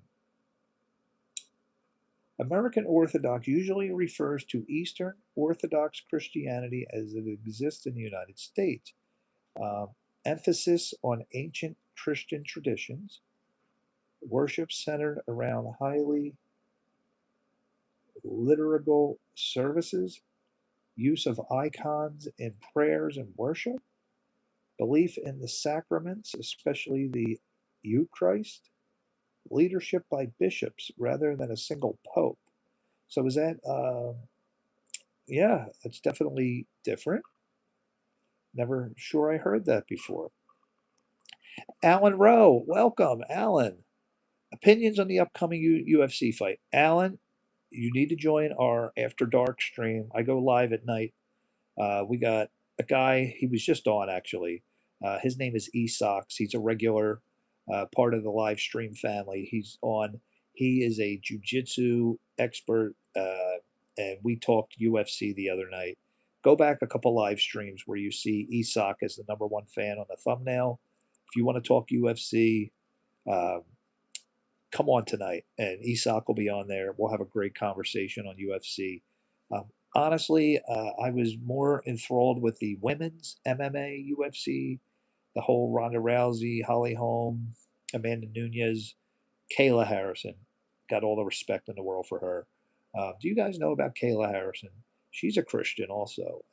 American Orthodox usually refers to Eastern Orthodox Christianity as it exists in the United States. Um, Emphasis on ancient Christian traditions, worship centered around highly liturgical services, use of icons in prayers and worship, belief in the sacraments, especially the Eucharist, leadership by bishops rather than a single pope. So is that, yeah, it's definitely different. Never sure I heard that before. Alan Rowe, welcome, Alan. Opinions on the upcoming UFC fight. Alan, you need to join our After Dark stream. I go live at night. We got a guy, he was just on actually. His name is Esox. He's a regular part of the live stream family. He's on. He is a jiu-jitsu expert, and we talked UFC the other night. Go back a couple live streams where you see Esox as the #1 fan on the thumbnail. If you want to talk UFC, um, come on tonight, and Isak will be on there. We'll have a great conversation on UFC. Um, Honestly, I was more enthralled with the women's MMA UFC, the whole Ronda Rousey, Holly Holm, Amanda Nunez, Kayla Harrison. Got all the respect in the world for her. Do you guys know about Kayla Harrison? She's a Christian also.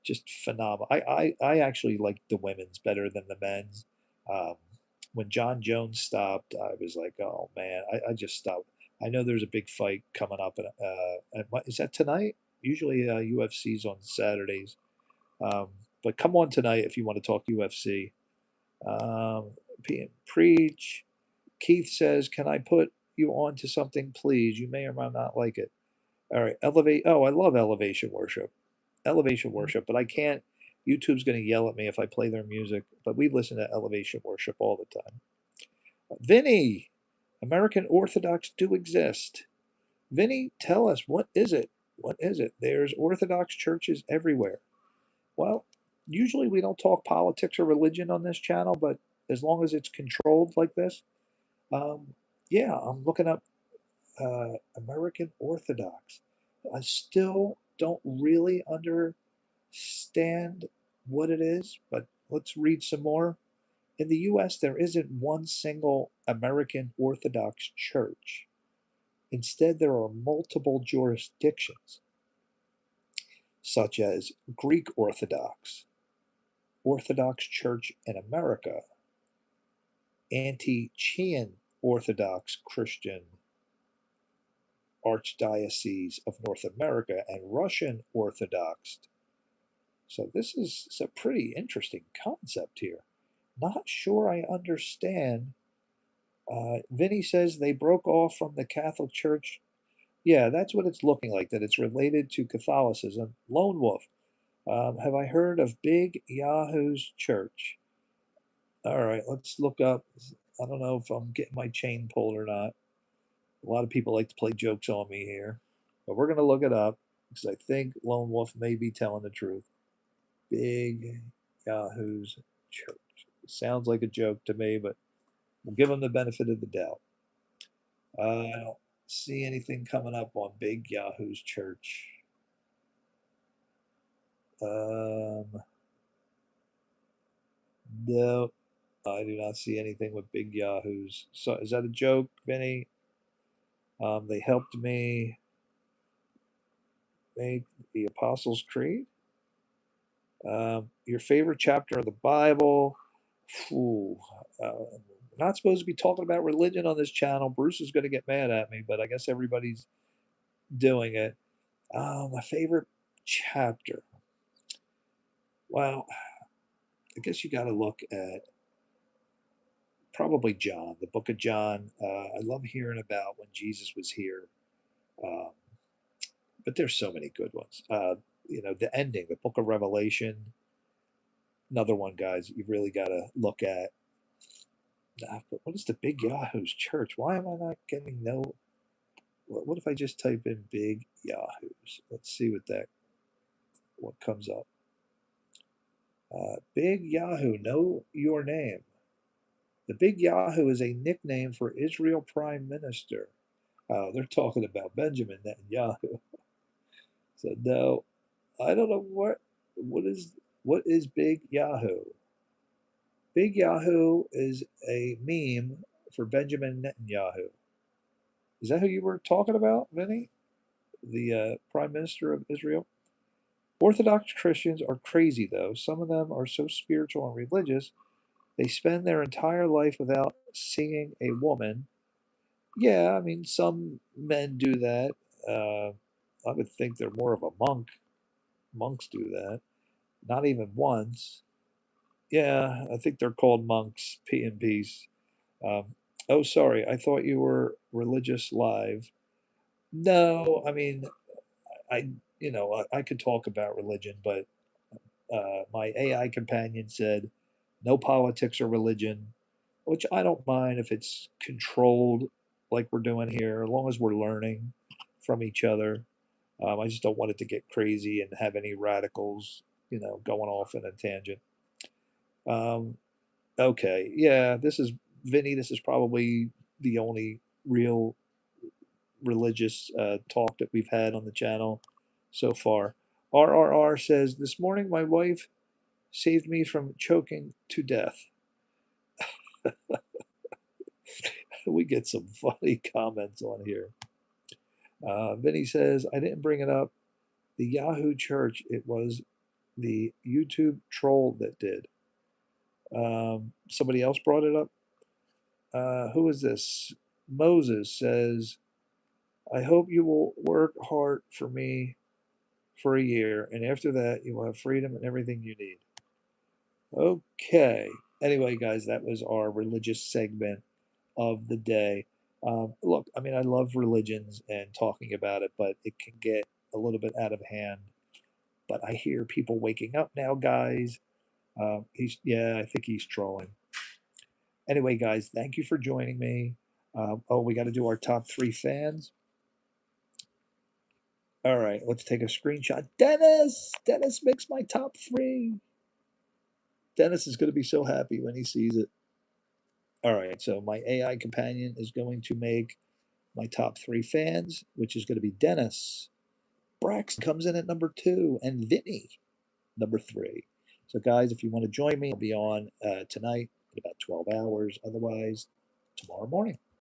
Just phenomenal. I actually like the women's better than the men's. Um, when John Jones stopped, I was like, oh man, I just stopped. I know there's a big fight coming up, and is that tonight? Usually UFC's on Saturdays, but come on tonight if you want to talk UFC. Um, Preach. Keith says, "Can I put you on to something, please? You may or may not like it." All right, elevate. Oh, I love elevation worship. Elevation worship, but I can't. YouTube's going to yell at me if I play their music, but we listen to elevation worship all the time. Vinny, American Orthodox do exist. Vinny, tell us, what is it? What is it? There's Orthodox churches everywhere. Well, usually we don't talk politics or religion on this channel, but as long as it's controlled like this, um, yeah, I'm looking up American Orthodox. I still don't really understand what it is, but let's read some more. In the US, there isn't one single American Orthodox church. Instead, there are multiple jurisdictions, such as Greek Orthodox, Orthodox Church in America, Antiochian Orthodox Christian Archdiocese of North America and Russian Orthodox. So this is a pretty interesting concept here. Not sure I understand. Vinny says they broke off from the Catholic Church. Yeah, that's what it's looking like, that it's related to Catholicism. Lone Wolf, have I heard of Big Yahoo's church? All right, let's look up. I don't know if I'm getting my chain pulled or not. A lot of people like to play jokes on me here, but we're going to look it up because I think Lone Wolf may be telling the truth. Big Yahoo's church. It sounds like a joke to me, but we'll give him the benefit of the doubt. I don't see anything coming up on Big Yahoo's church. No, I do not see anything with Big Yahoo's. So is that a joke, Vinny? They helped me make the Apostles' Creed. Your favorite chapter of the Bible. Ooh, not supposed to be talking about religion on this channel. Bruce is going to get mad at me, but I guess everybody's doing it. My favorite chapter. Well, I guess you got to look at probably John, the book of John. I love hearing about when Jesus was here. But there's so many good ones. The ending, the book of Revelation. Another one, guys, you really got to look at. But what is the Big Yahoo's church? Why am I not getting no? What if I just type in Big Yahoo's? Let's see what comes up. Big Yahoo, know your name. The Big Yahoo is a nickname for Israel Prime Minister. They're talking about Benjamin Netanyahu. So no, I don't know what is Big Yahoo. Big Yahoo is a meme for Benjamin Netanyahu. Is that who you were talking about, Vinny? The Prime Minister of Israel? Orthodox Christians are crazy, though. Some of them are so spiritual and religious, they spend their entire life without seeing a woman. Yeah, I mean, some men do that. I would think they're more of a monk. Monks do that. Not even once. Yeah, I think they're called monks. P and peace. Oh, sorry. I thought you were religious live. No, I mean, I could talk about religion, but my AI companion said no politics or religion, which I don't mind if it's controlled like we're doing here, as long as we're learning from each other. I just don't want it to get crazy and have any radicals, going off in a tangent. Okay, yeah, this is Vinny. This is probably the only real religious talk that we've had on the channel so far. RRR says, this morning my wife saved me from choking to death. We get some funny comments on here. Vinny says, I didn't bring it up. The Yahoo Church, it was the YouTube troll that did. Somebody else brought it up. Who is this? Moses says, I hope you will work hard for me for a year, and after that, you will have freedom and everything you need. Okay. Anyway, guys, that was our religious segment of the day. Look, I mean, I love religions and talking about it, but it can get a little bit out of hand. But I hear people waking up now, guys. I think he's trolling. Anyway, guys, thank you for joining me. We got to do our top 3 fans. All right, let's take a screenshot. Dennis makes my top 3. Dennis is going to be so happy when he sees it. All right, so my AI companion is going to make my top 3 fans, which is going to be Dennis. Braxton comes in at number 2, and Vinny, number 3. So, guys, if you want to join me, I'll be on tonight at about 12 hours. Otherwise, tomorrow morning.